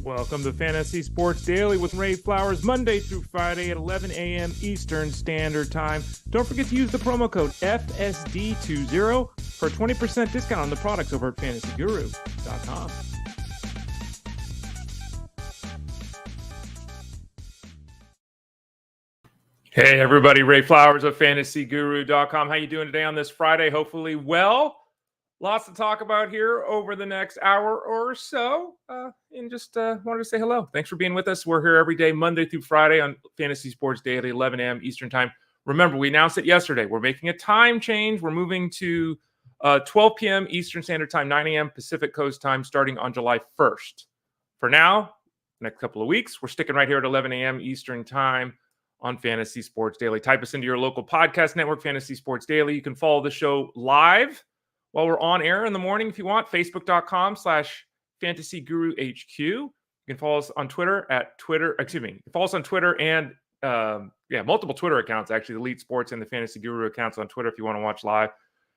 Welcome to Fantasy Sports Daily with Ray Flowers, Monday through Friday at 11 a.m. Eastern Standard Time. Don't forget to use the promo code FSD20 for a 20% discount on the products over at fantasyguru.com. Hey everybody, Ray Flowers of fantasyguru.com. How you doing today on this Friday? Hopefully well. Lots to talk about here over the next hour or so. And just wanted to say hello. Thanks for being with us. We're here every day, Monday through Friday on Fantasy Sports Daily, 11 a.m. Eastern Time. Remember, we announced it yesterday. We're making a time change. We're moving to 12 p.m. Eastern Standard Time, 9 a.m. Pacific Coast Time, starting on July 1st. For now, next couple of weeks, we're sticking right here at 11 a.m. Eastern Time on Fantasy Sports Daily. Type us into your local podcast network, Fantasy Sports Daily. You can follow the show live while we're on air in the morning if you want. Facebook.com/FantasyGuruHQ. You can follow us on Twitter you can follow us on Twitter and multiple Twitter accounts, actually, the Elite Sports and the Fantasy Guru accounts on Twitter if you want to watch live.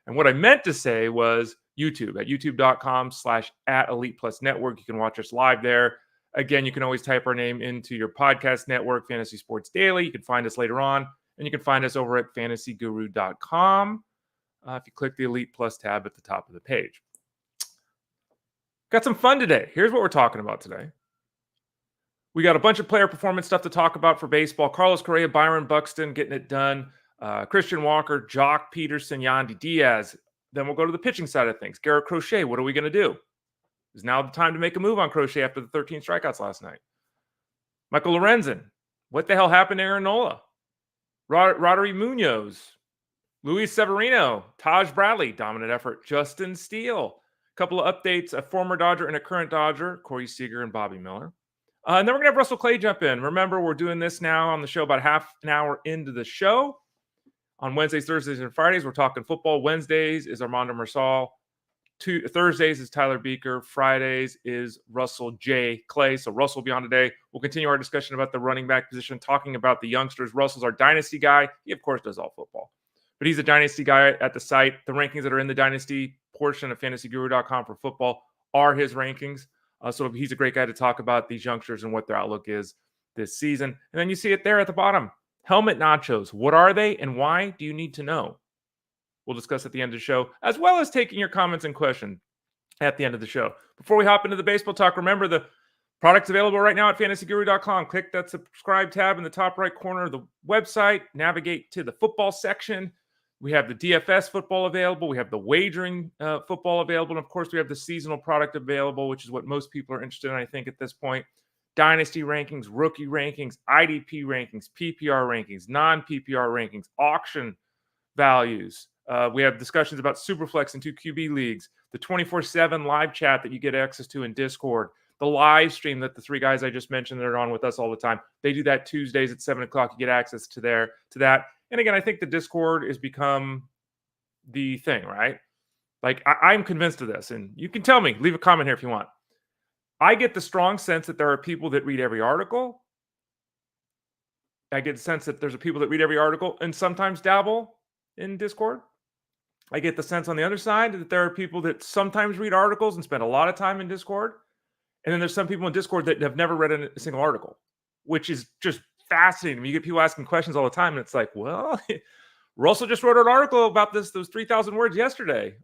And what I meant to say was YouTube at youtube.com/@ElitePlusNetwork. You can watch us live there. Again, you can always type our name into your podcast network, Fantasy Sports Daily. You can find us later on, and you can find us over at fantasyguru.com. If you click the Elite Plus tab at the top of the page. Got some fun today. Here's what we're talking about today. We got a bunch of player performance stuff to talk about for baseball. Carlos Correa, Byron, Buxton getting it done. Christian Walker, Jock, Pederson, Yandy, Diaz. Then we'll go to the pitching side of things. Garrett, Crochet, what are we going to do? Is now the time to make a move on Crochet after the 13 strikeouts last night. Michael Lorenzen. What the hell happened to Aaron Nola? Roddery Munoz. Luis Severino, Taj Bradley, dominant effort. Justin Steele. A couple of updates, a former Dodger and a current Dodger, Corey Seager and Bobby Miller. And then we're going to have Russell Clay jump in. Remember, we're doing this now on the show about half an hour into the show. On Wednesdays, Thursdays, and Fridays, we're talking football. Wednesdays is Armando Marsal. Thursdays is Tyler Beaker. Fridays is Russell J. Clay. So Russell will be on today. We'll continue our discussion about the running back position, talking about the youngsters. Russell's our dynasty guy. He, of course, does all football. But he's a dynasty guy at the site. The rankings that are in the dynasty portion of fantasyguru.com for football are his rankings. So he's a great guy to talk about these youngsters and what their outlook is this season. And then you see it there at the bottom. Helmet nachos. What are they and why do you need to know? We'll discuss at the end of the show, as well as taking your comments and questions at the end of the show. Before we hop into the baseball talk, remember the products available right now at fantasyguru.com. Click that subscribe tab in the top right corner of the website. Navigate to the football section. We have the DFS football available. We have the wagering football available. And, of course, we have the seasonal product available, which is what most people are interested in, I think, at this point. Dynasty rankings, rookie rankings, IDP rankings, PPR rankings, non-PPR rankings, auction values. We have discussions about Superflex and 2 QB leagues, the 24/7 live chat that you get access to in Discord, the live stream that the three guys I just mentioned that are on with us all the time. They do that Tuesdays at 7 o'clock. You get access to that. And again, I think the Discord has become the thing, right? Like, I'm convinced of this. And you can tell me, leave a comment here if you want. I get the strong sense that there are people that read every article. I get the sense that there's people that read every article and sometimes dabble in Discord. I get the sense on the other side that there are people that sometimes read articles and spend a lot of time in Discord. And then there's some people in Discord that have never read a single article, which is just fascinating. You get people asking questions all the time, and it's like, well, Russell just wrote an article about those 3,000 words yesterday.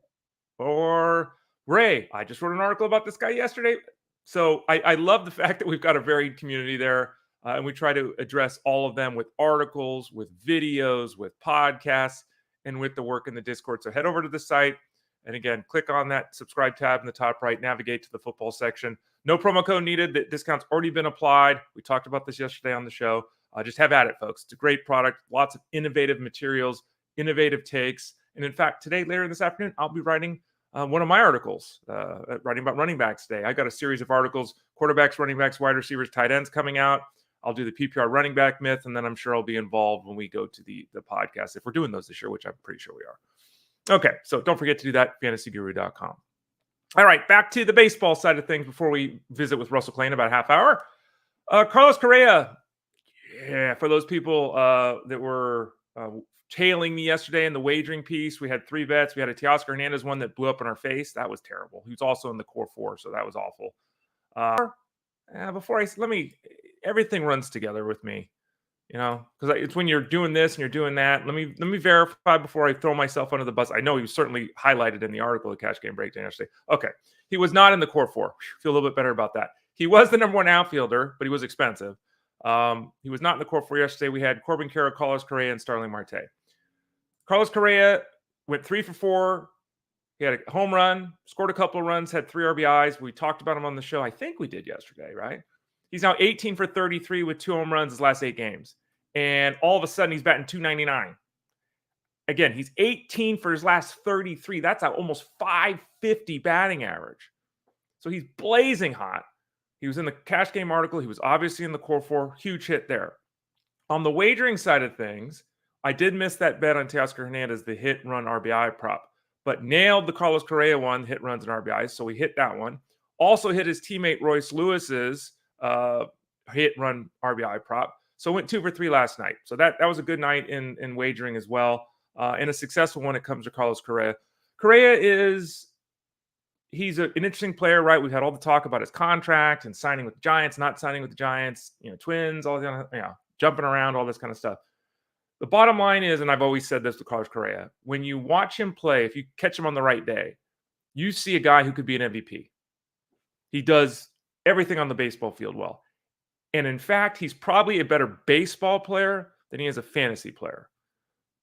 Or, Ray, I just wrote an article about this guy yesterday. So I love the fact that we've got a varied community there, and we try to address all of them with articles, with videos, with podcasts, and with the work in the Discord. So head over to the site, and again, click on that subscribe tab in the top right, navigate to the football section. No promo code needed. The discount's already been applied. We talked about this yesterday on the show. Just have at it, folks. It's a great product. Lots of innovative materials, innovative takes. And in fact, today, later this afternoon, I'll be writing one of my articles, writing about running backs today. I got a series of articles, quarterbacks, running backs, wide receivers, tight ends coming out. I'll do the PPR running back myth, and then I'm sure I'll be involved when we go to the podcast, if we're doing those this year, which I'm pretty sure we are. Okay, so don't forget to do that, fantasyguru.com. All right, back to the baseball side of things before we visit with Russell Clay in about a half hour. Carlos Correa, for those people that were tailing me yesterday in the wagering piece, we had 3 bets. We had a Teoscar Hernandez one that blew up in our face. That was terrible. He was also in the core 4, so that was awful. everything runs together with me, because it's when you're doing this and you're doing that. Let me verify before I throw myself under the bus. I know he was certainly highlighted in the article, the Cash Game Breakdown yesterday. Okay, he was not in the core four. Feel a little bit better about that. He was the number one outfielder, but he was expensive. He was not in the core four yesterday. We had Corbin Carroll, Carlos Correa, and Starling Marte. Carlos Correa went 3 for 4. He had a home run, scored a couple of runs, had 3 RBIs. We talked about him on the show. I think we did yesterday, right? He's now 18 for 33 with 2 home runs his last 8 games. And all of a sudden, he's batting .299. Again, he's 18 for his last 33. That's almost .550 batting average. So he's blazing hot. He was in the Cash Game article. He was obviously in the core 4. Huge hit there. On the wagering side of things, I did miss that bet on Teoscar Hernandez, the hit, run, RBI prop, but nailed the Carlos Correa one, hit, runs, and RBIs. So we hit that one. Also hit his teammate Royce Lewis's hit, run, RBI prop. So went 2 for 3 last night. So that was a good night in wagering as well, and a successful one when it comes to Carlos Correa. He's an interesting player, right? We've had all the talk about his contract and signing with the Giants, not signing with the Giants, Twins, all that, jumping around, all this kind of stuff. The bottom line is, and I've always said this with Carlos Correa, when you watch him play, if you catch him on the right day, you see a guy who could be an MVP. He does everything on the baseball field well. And in fact, he's probably a better baseball player than he is a fantasy player.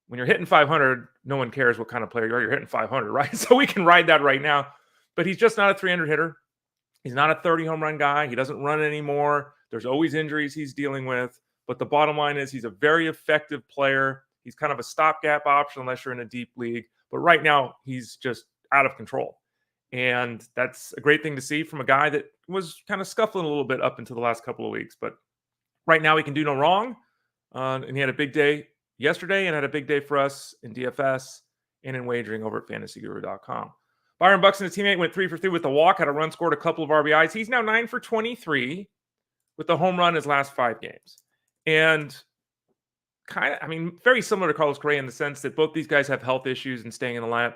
When you're hitting 500, no one cares what kind of player you are. You're hitting 500, right? So we can ride that right now. But he's just not a 300 hitter. He's not a 30 home run guy. He doesn't run anymore. There's always injuries he's dealing with. But the bottom line is he's a very effective player. He's kind of a stopgap option unless you're in a deep league. But right now, he's just out of control. And that's a great thing to see from a guy that was kind of scuffling a little bit up until the last couple of weeks. But right now, he can do no wrong. And he had a big day yesterday and had a big day for us in DFS and in wagering over at fantasyguru.com. Byron Buxton, his teammate, went 3 for 3 with a walk, had a run, scored a couple of RBIs. He's now 9 for 23 with a home run his last 5 games. And very similar to Carlos Correa in the sense that both these guys have health issues and staying in the lineup.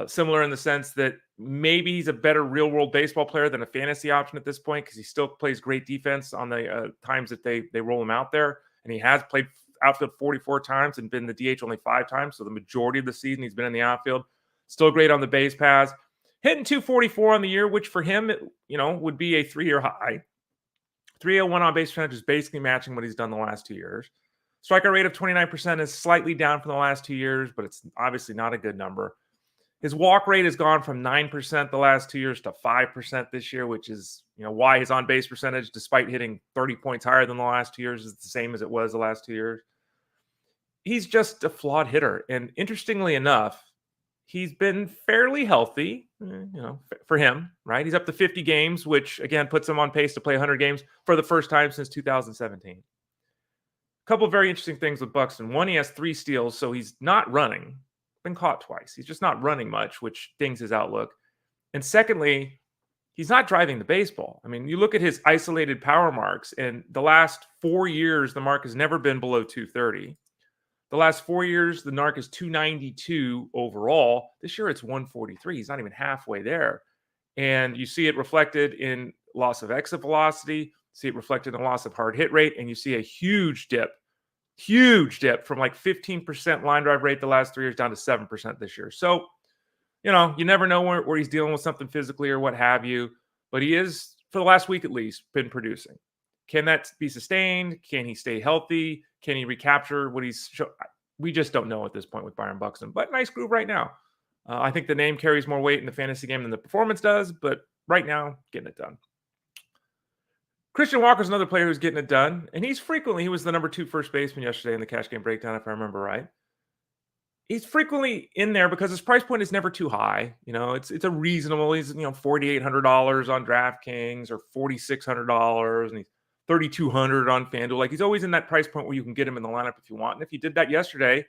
Similar in the sense that maybe he's a better real-world baseball player than a fantasy option at this point because he still plays great defense on the times that they roll him out there. And he has played outfield 44 times and been the DH only 5 times. So the majority of the season he's been in the outfield. Still great on the base paths. Hitting .244 on the year, which for him, would be a 3-year high. 301 on base percentage is basically matching what he's done the last 2 years. Strikeout rate of 29% is slightly down from the last 2 years, but it's obviously not a good number. His walk rate has gone from 9% the last 2 years to 5% this year, which is why his on base percentage, despite hitting 30 points higher than the last 2 years, is the same as it was the last 2 years. He's just a flawed hitter, and interestingly enough, he's been fairly healthy, for him, right? He's up to 50 games, which, again, puts him on pace to play 100 games for the first time since 2017. A couple of very interesting things with Buxton. One, he has 3 steals, so he's not running. Been caught twice. He's just not running much, which dings his outlook. And secondly, he's not driving the baseball. I mean, you look at his isolated power marks, and the last 4 years, the mark has never been below 230. The last 4 years, the NARC is 292 overall. This year, it's 143. He's not even halfway there. And you see it reflected in loss of exit velocity, see it reflected in loss of hard hit rate, and you see a huge dip from like 15% line drive rate the last 3 years down to 7% this year. So, you never know where he's dealing with something physically or what have you, but he is, for the last week at least, been producing. Can that be sustained? Can he stay healthy? Can he recapture what he's shown? We just don't know at this point with Byron Buxton, but nice groove right now. I think the name carries more weight in the fantasy game than the performance does, but right now, getting it done. Christian Walker's another player who's getting it done, and he was the number 2 first baseman yesterday in the Cash Game Breakdown, if I remember right. He's frequently in there because his price point is never too high. It's a reasonable. He's $4,800 on DraftKings or $4,600, and he's $3,200 on FanDuel. Like, he's always in that price point where you can get him in the lineup if you want. And if you did that yesterday,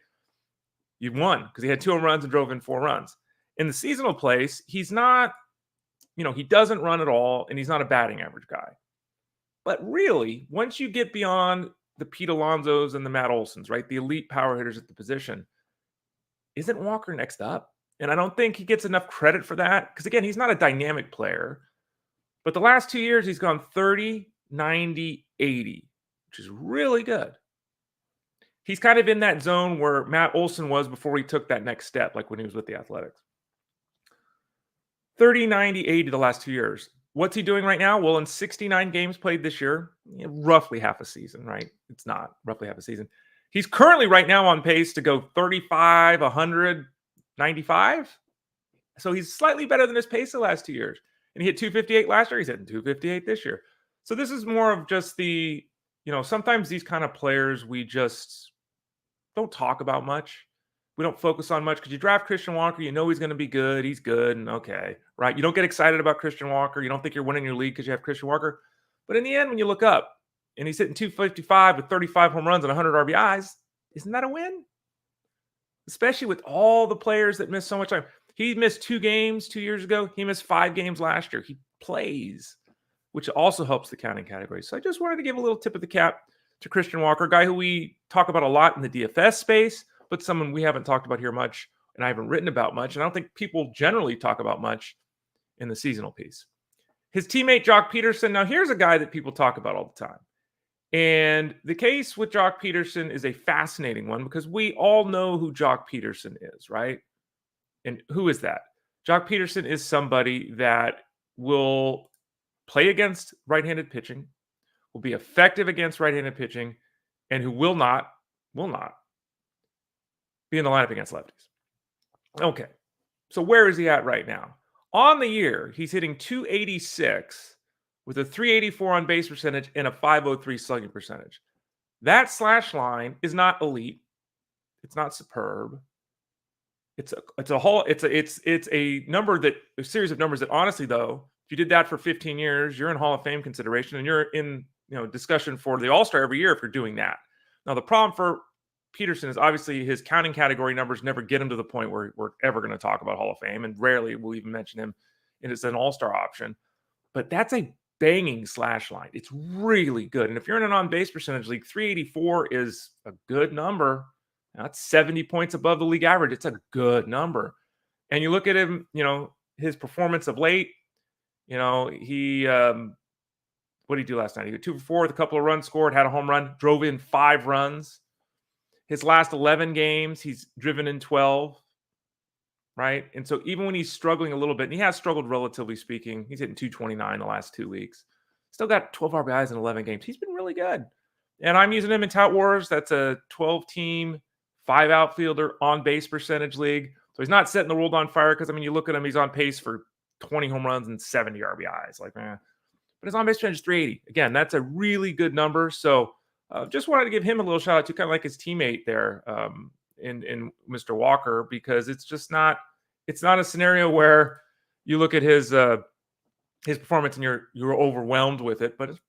you won because he had 2 home runs and drove in 4 runs. In the seasonal place, he's not, he doesn't run at all, and he's not a batting average guy. But really, once you get beyond the Pete Alonsos and the Matt Olsons, right, the elite power hitters at the position, isn't Walker next up? And I don't think he gets enough credit for that because, again, he's not a dynamic player. But the last 2 years, he's gone 30, 90, 80, which is really good. He's kind of in that zone where Matt Olson was before he took that next step, like when he was with the Athletics. 30, 90, 80 the last 2 years. What's he doing right now? Well, in 69 games played this year, roughly half a season, right? It's not roughly half a season. He's currently right now on pace to go 35, 100, 95. So he's slightly better than his pace the last 2 years. And he hit 258 last year. He's hitting 258 this year. So this is more of just the, sometimes these kind of players we just don't talk about much. We don't focus on much because you draft Christian Walker, he's going to be good. He's good. And okay, right? You don't get excited about Christian Walker. You don't think you're winning your league because you have Christian Walker. But in the end, when you look up and he's hitting 255 with 35 home runs and 100 RBIs, isn't that a win? Especially with all the players that miss so much time. He missed 2 games 2 years ago. He missed 5 games last year. He plays, which also helps the counting category. So I just wanted to give a little tip of the cap to Christian Walker, a guy who we talk about a lot in the DFS space, but someone we haven't talked about here much, and I haven't written about much, and I don't think people generally talk about much in the seasonal piece. His teammate, Jock Pederson. Now, here's a guy that people talk about all the time. And the case with Jock Pederson is a fascinating one because we all know who Jock Pederson is, right? And who is that? Jock Pederson is somebody that will play against right-handed pitching, will be effective against right-handed pitching, and who will not be in the lineup against lefties. Okay, so where is he at right now? On the year, he's hitting 286 with a 384 on base percentage and a 503 slugging percentage. That slash line is not elite. It's not superb. It's a number that a series of numbers that honestly, though, if you did that for 15 years, you're in Hall of Fame consideration and you're in discussion for the All-Star every year if you're doing that. Now, the problem for Pederson is obviously his counting category numbers never get him to the point where we're ever going to talk about Hall of Fame, and rarely will even mention him as an All-Star option. But that's a banging slash line. It's really good. And if you're in an on-base percentage league, 384 is a good number. That's 70 points above the league average. It's a good number. And you look at him, his performance of late, he what did he do last night? He got 2 for 4 with a couple of runs scored, had a home run, drove in 5 runs. His last 11 games, he's driven in 12, right? And so even when he's struggling a little bit, and he has struggled relatively speaking, he's hitting 229 the last 2 weeks. Still got 12 RBIs in 11 games. He's been really good. And I'm using him in Tout Wars. That's a 12-team, 5 outfielder on-base percentage league. So he's not setting the world on fire because, you look at him, he's on pace for 20 home runs and 70 RBIs. But his on-base percentage is 380. Again, that's a really good number. So just wanted to give him a little shout out to kind of like his teammate there in Mr. Walker, because it's not a scenario where you look at his performance and you're overwhelmed with it, but it's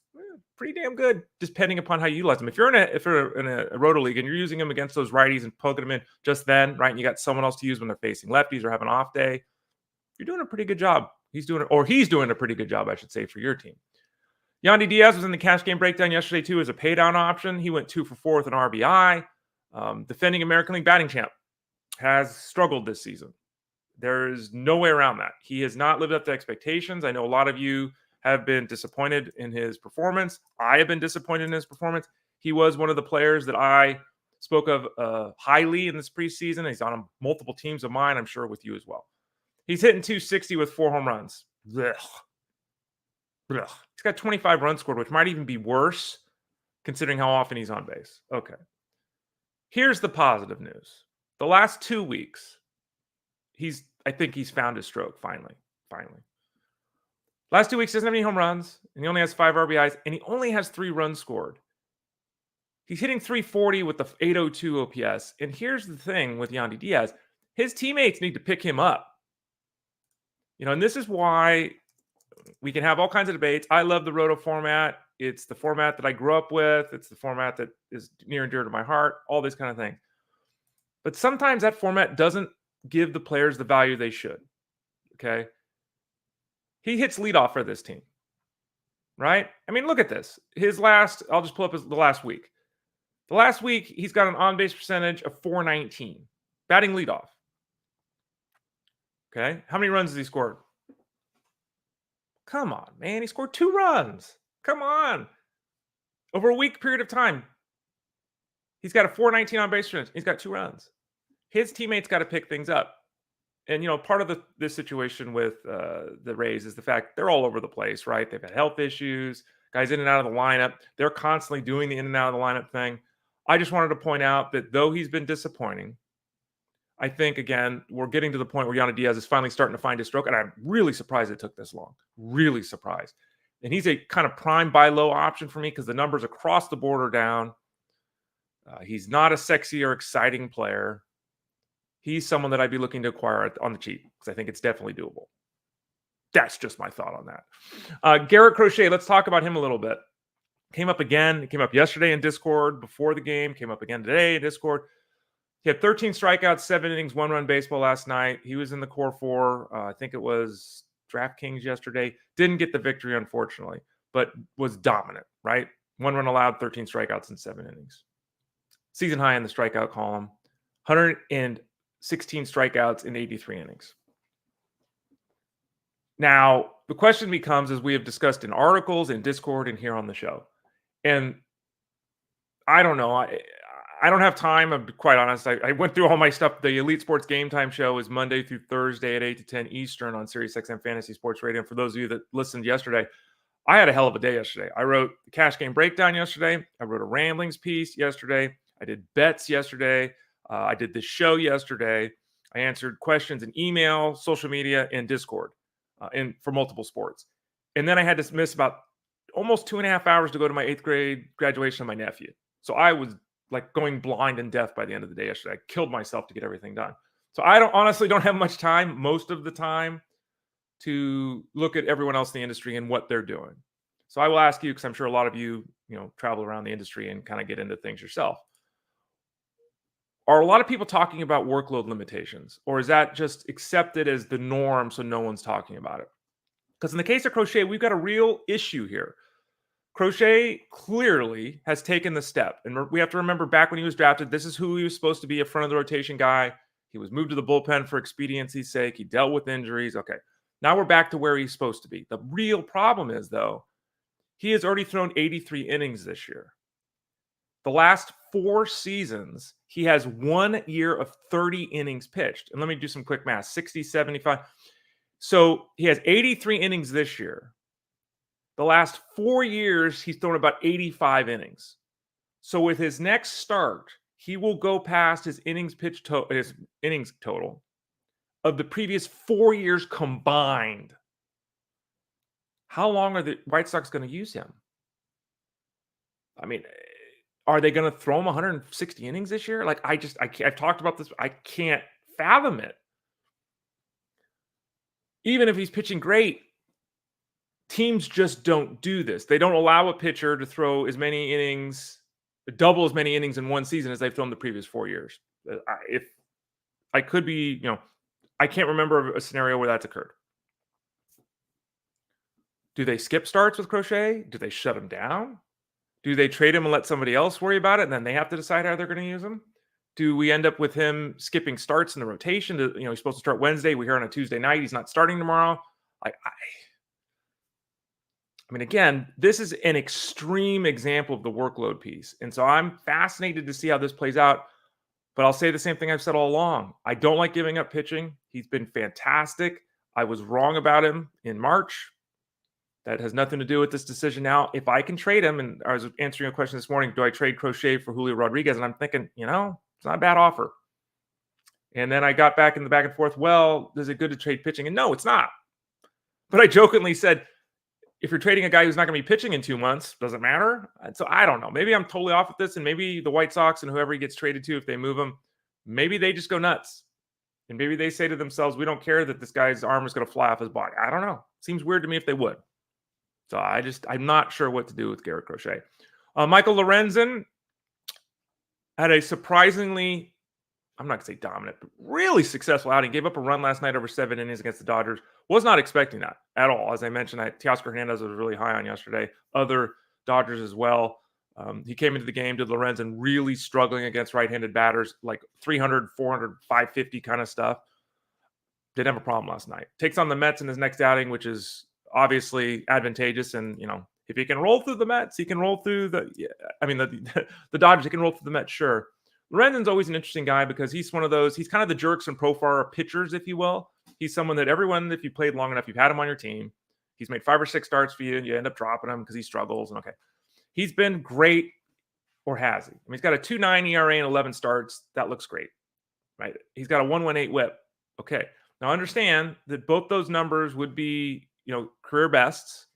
pretty damn good, depending upon how you utilize him. If you're in a roto league and you're using him against those righties and poking him in just then, right, and you got someone else to use when they're facing lefties or have an off day, you're doing a pretty good job. He's doing a pretty good job, I should say, for your team. Yandy Diaz was in the cash game breakdown yesterday, too, as a paydown option. He went 2 for 4 with an RBI. Defending American League batting champ has struggled this season. There is no way around that. He has not lived up to expectations. I know a lot of you have been disappointed in his performance. I have been disappointed in his performance. He was one of the players that I spoke of highly in this preseason. He's on multiple teams of mine, I'm sure with you as well. He's hitting 260 with 4 home runs. Ugh. He's got 25 runs scored, which might even be worse considering how often he's on base. Okay. Here's the positive news. The last 2 weeks, I think he's found his stroke finally. Last 2 weeks, he doesn't have any home runs, and he only has 5 RBIs, and he only has 3 runs scored. He's hitting 340 with the 802 OPS. And here's the thing with Yandy Diaz. His teammates need to pick him up. And this is why we can have all kinds of debates. I love the roto format. It's the format that I grew up with. It's the format that is near and dear to my heart, all this kind of thing. But sometimes that format doesn't give the players the value they should. Okay. He hits leadoff for this team, right? Look at this. I'll just pull up the last week. The last week, he's got an on-base percentage of 419, batting leadoff. Okay. How many runs has he scored? Come on, man. He scored 2 runs. Come on. Over a week period of time, he's got a 419 on base percentage. He's got 2 runs. His teammates got to pick things up. And, part of this situation with the Rays is the fact they're all over the place, right? They've had health issues, guys in and out of the lineup. They're constantly doing the in and out of the lineup thing. I just wanted to point out that though he's been disappointing, I think, again, we're getting to the point where Yandy Diaz is finally starting to find his stroke. And I'm really surprised it took this long. Really surprised. And he's a kind of prime buy low option for me because the numbers across the board are down. He's not a sexy or exciting player. He's someone that I'd be looking to acquire on the cheap because I think it's definitely doable. That's just my thought on that. Garrett Crochet, let's talk about him a little bit. Came up again. It came up yesterday in Discord before the game. Came up again today in Discord. He had 13 strikeouts, 7 innings, 1 run baseball last night. He was in the core 4. I think it was DraftKings yesterday. Didn't get the victory, unfortunately, but was dominant, right? 1 run allowed, 13 strikeouts in 7 innings. Season high in the strikeout column. 116 strikeouts in 83 innings. Now, the question becomes, as we have discussed in articles, in Discord, and here on the show, and I don't know, I don't have time. I'm quite honest. I went through all my stuff. The Elite Sports Game Time show is Monday through Thursday at 8 to 10 Eastern on SiriusXM Fantasy Sports Radio. And for those of you that listened yesterday, I had a hell of a day yesterday. I wrote the cash game breakdown yesterday. I wrote a ramblings piece yesterday. I did bets yesterday. I did this show yesterday. I answered questions in email, social media, and Discord for multiple sports. And then I had to miss about almost 2.5 hours to go to my 8th grade graduation of my nephew. So I was like going blind and deaf by the end of the day yesterday. I killed myself to get everything done. So I honestly don't have much time most of the time to look at everyone else in the industry and what they're doing. So I will ask you, because I'm sure a lot of you, travel around the industry and kind of get into things yourself. Are a lot of people talking about workload limitations, or is that just accepted as the norm so no one's talking about it? Because in the case of Crochet, we've got a real issue here. Crochet clearly has taken the step. And we have to remember back when he was drafted, this is who he was supposed to be, a front of the rotation guy. He was moved to the bullpen for expediency's sake. He dealt with injuries. Okay. Now we're back to where he's supposed to be. The real problem is, though, he has already thrown 83 innings this year. The last 4 seasons, he has 1 year of 30 innings pitched. And let me do some quick math. 60, 75. So he has 83 innings this year. The last 4 years, he's thrown about 85 innings. So with his next start, he will go past his innings total of the previous 4 years combined. How long are the White Sox going to use him? I mean, are they going to throw him 160 innings this year? Like, I've talked about this. I can't fathom it. Even if he's pitching great, teams just don't do this. They don't allow a pitcher to throw as many innings, double as many innings in one season as they've thrown the previous 4 years. If I could be, I can't remember a scenario where that's occurred. Do they skip starts with Crochet? Do they shut him down? Do they trade him and let somebody else worry about it, and then they have to decide how they're going to use him? Do we end up with him skipping starts in the rotation? He's supposed to start Wednesday. We hear on a Tuesday night he's not starting tomorrow. I mean, again, this is an extreme example of the workload piece. And so I'm fascinated to see how this plays out. But I'll say the same thing I've said all along. I don't like giving up pitching. He's been fantastic. I was wrong about him in March. That has nothing to do with this decision now. If I can trade him, and I was answering a question this morning, do I trade Crochet for Julio Rodriguez? And I'm thinking, it's not a bad offer. And then I got back in the back and forth. Well, is it good to trade pitching? And no, it's not. But I jokingly said, if you're trading a guy who's not going to be pitching in 2 months, does it matter? And so I don't know. Maybe I'm totally off with this, and maybe the White Sox and whoever he gets traded to, if they move him, maybe they just go nuts. And maybe they say to themselves, we don't care that this guy's arm is going to fly off his body. I don't know. Seems weird to me if they would. So I'm not sure what to do with Garrett Crochet. Michael Lorenzen had a surprisingly, I'm not going to say dominant, but really successful outing. Gave up a run last night over 7 innings against the Dodgers. Was not expecting that at all. As I mentioned, Teoscar Hernandez was really high on yesterday. Other Dodgers as well. He came into the game, did Lorenzen really struggling against right-handed batters, like 300, 400, 550 kind of stuff. Didn't have a problem last night. Takes on the Mets in his next outing, which is obviously advantageous. And, if he can roll through the Mets, he can roll through the Dodgers, he can roll through the Mets, sure. Lorenzen's always an interesting guy because he's one of those, he's kind of the jerks and profile pitchers, if you will. He's someone that everyone, if you played long enough, you've had him on your team. He's made 5 or 6 starts for you, and you end up dropping him because he struggles. And okay, he's been great, or has he? I mean, he's got a 2.9 ERA and 11 starts. That looks great, right? He's got a 1.18 WHIP. Okay, now understand that both those numbers would be, career bests.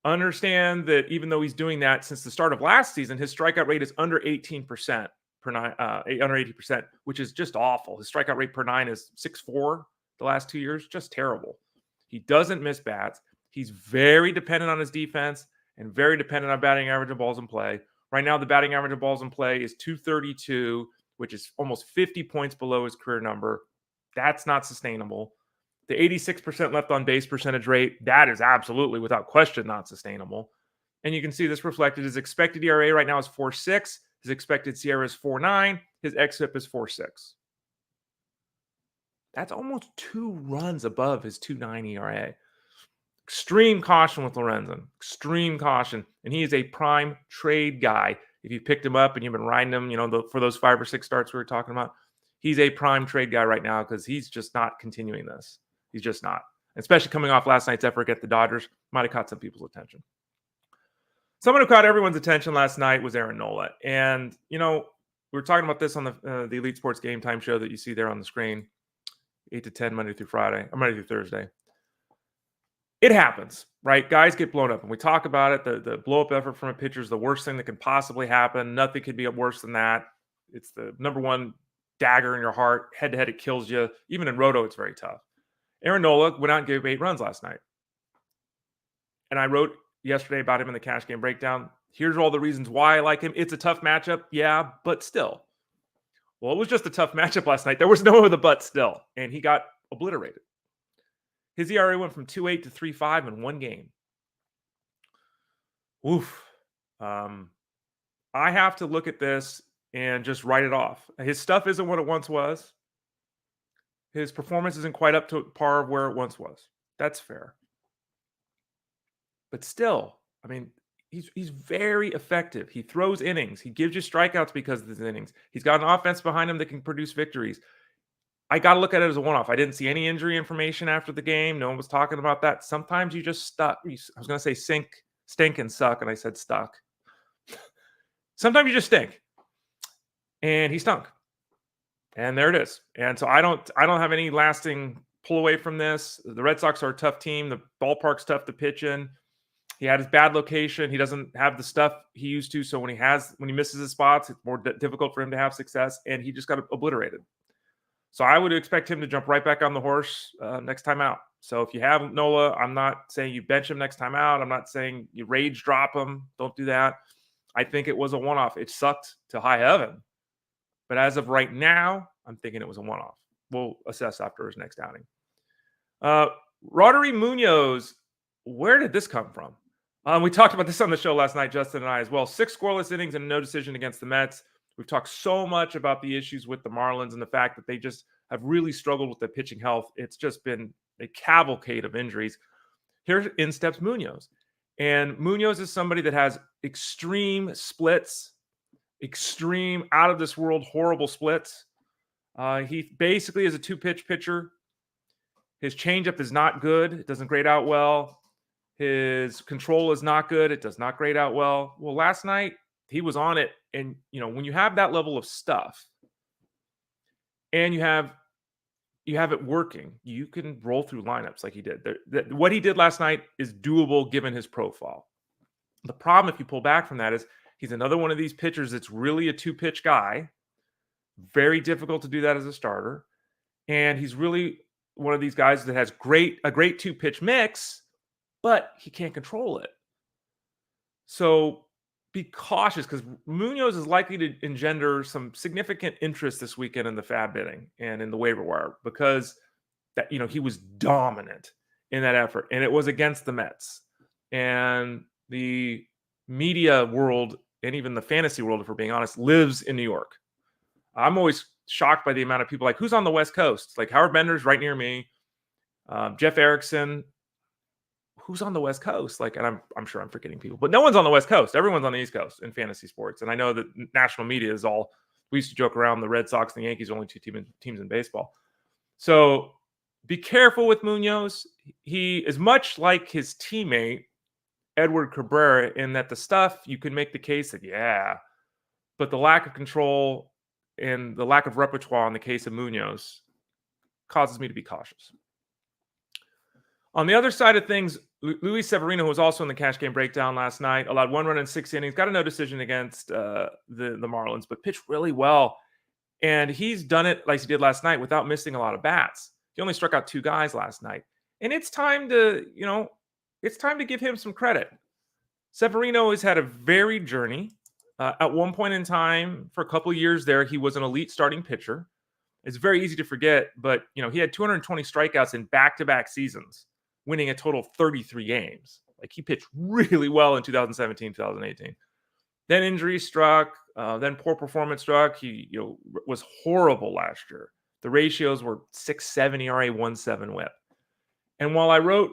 Understand that even though he's doing that since the start of last season, his strikeout rate is under 18% under 80%, which is just awful. His strikeout rate per 9 is 6.4 the last 2 years, just terrible. He doesn't miss bats. He's very dependent on his defense and very dependent on batting average and balls in play. Right now, the batting average of balls in play is 232, which is almost 50 points below his career number. That's not sustainable. The 86% left on base percentage rate, that is absolutely, without question, not sustainable. And you can see this reflected. His expected ERA right now is 4.6. His expected SIERA is 4.9. His xFIP is 4.6. That's almost 2 runs above his 2.9 ERA. Extreme caution with Lorenzen. Extreme caution. And he is a prime trade guy. If you picked him up and you've been riding him, for those 5 or 6 starts we were talking about, he's a prime trade guy right now because he's just not continuing this. He's just not. Especially coming off last night's effort against the Dodgers. Might have caught some people's attention. Someone who caught everyone's attention last night was Aaron Nola. And, we were talking about this on the Elite Sports Game Time show that you see there on the screen. 8 to 10, Monday through Thursday. It happens, right? Guys get blown up. And we talk about it. The blow-up effort from a pitcher is the worst thing that can possibly happen. Nothing could be worse than that. It's the number one dagger in your heart. Head-to-head, it kills you. Even in Roto, it's very tough. Aaron Nola went out and gave 8 runs last night. And I wrote yesterday about him in the Cash Game Breakdown. Here's all the reasons why I like him. It's a tough matchup. Yeah, but still. Well, it was just a tough matchup last night. There was no other but still. And he got obliterated. His ERA went from 2.8 to 3.5 in 1 game. Oof. I have to look at this and just write it off. His stuff isn't what it once was. His performance isn't quite up to par of where it once was. That's fair. But still, I mean, he's very effective. He throws innings. He gives you strikeouts because of his innings. He's got an offense behind him that can produce victories. I got to look at it as a one-off. I didn't see any injury information after the game. No one was talking about that. Sometimes you just stuck. I was going to say stink and suck, and I said stuck. Sometimes you just stink. And he stunk. And there it is. And so I don't have any lasting pull away from this. The Red Sox are a tough team. The ballpark's tough to pitch in. He had his bad location. He doesn't have the stuff he used to. So when he misses his spots, it's more difficult for him to have success. And he just got obliterated. So I would expect him to jump right back on the horse next time out. So if you have Nola, I'm not saying you bench him next time out. I'm not saying you rage drop him. Don't do that. I think it was a one-off. It sucked to high heaven. But as of right now, I'm thinking it was a one-off. We'll assess after his next outing. Roddery Munoz, where did this come from? We talked about this on the show last night, Justin and I as well. 6 scoreless innings and no decision against the Mets. We've talked so much about the issues with the Marlins and the fact that they just have really struggled with their pitching health. It's just been a cavalcade of injuries. Here in steps Munoz. And Munoz is somebody that has extreme splits, extreme out-of-this-world horrible splits. He basically is a 2-pitch pitcher. His changeup is not good. It doesn't grade out well. His control is not good. It does not grade out well. Well, last night, he was on it. And, when you have that level of stuff and you have it working, you can roll through lineups like he did. What he did last night is doable given his profile. The problem, if you pull back from that, is he's another one of these pitchers that's really a 2-pitch guy. Very difficult to do that as a starter. And he's really one of these guys that has a great 2-pitch mix, but he can't control it. So be cautious because Munoz is likely to engender some significant interest this weekend in the fab bidding and in the waiver wire because that he was dominant in that effort, and it was against the Mets. And the media world and even the fantasy world, if we're being honest, lives in New York. I'm always shocked by the amount of people like, who's on the West Coast? Like Howard Bender's right near me. Jeff Erickson. who's on the West Coast? Like, and I'm sure I'm forgetting people, but no one's on the West Coast. Everyone's on the East Coast in fantasy sports. And I know that national media is all, we used to joke around the Red Sox and the Yankees are only two teams in baseball. So be careful with Munoz. He is much like his teammate, Edward Cabrera, in that the stuff you can make the case that, yeah, but the lack of control and the lack of repertoire in the case of Munoz causes me to be cautious. On the other side of things, Luis Severino, who was also in the cash game breakdown last night, allowed 1 run in 6 innings, got a no decision against the Marlins, but pitched really well. And he's done it like he did last night without missing a lot of bats. He only struck out 2 guys last night. And it's time to, it's time to give him some credit. Severino has had a varied journey. At one point in time, for a couple of years there, he was an elite starting pitcher. It's very easy to forget, but he had 220 strikeouts in back-to-back seasons, winning a total of 33 games. Like, he pitched really well in 2017, 2018. Then injury struck, then poor performance struck. He was horrible last year. The ratios were 6.7 ERA, 1.7 WHIP. And while I wrote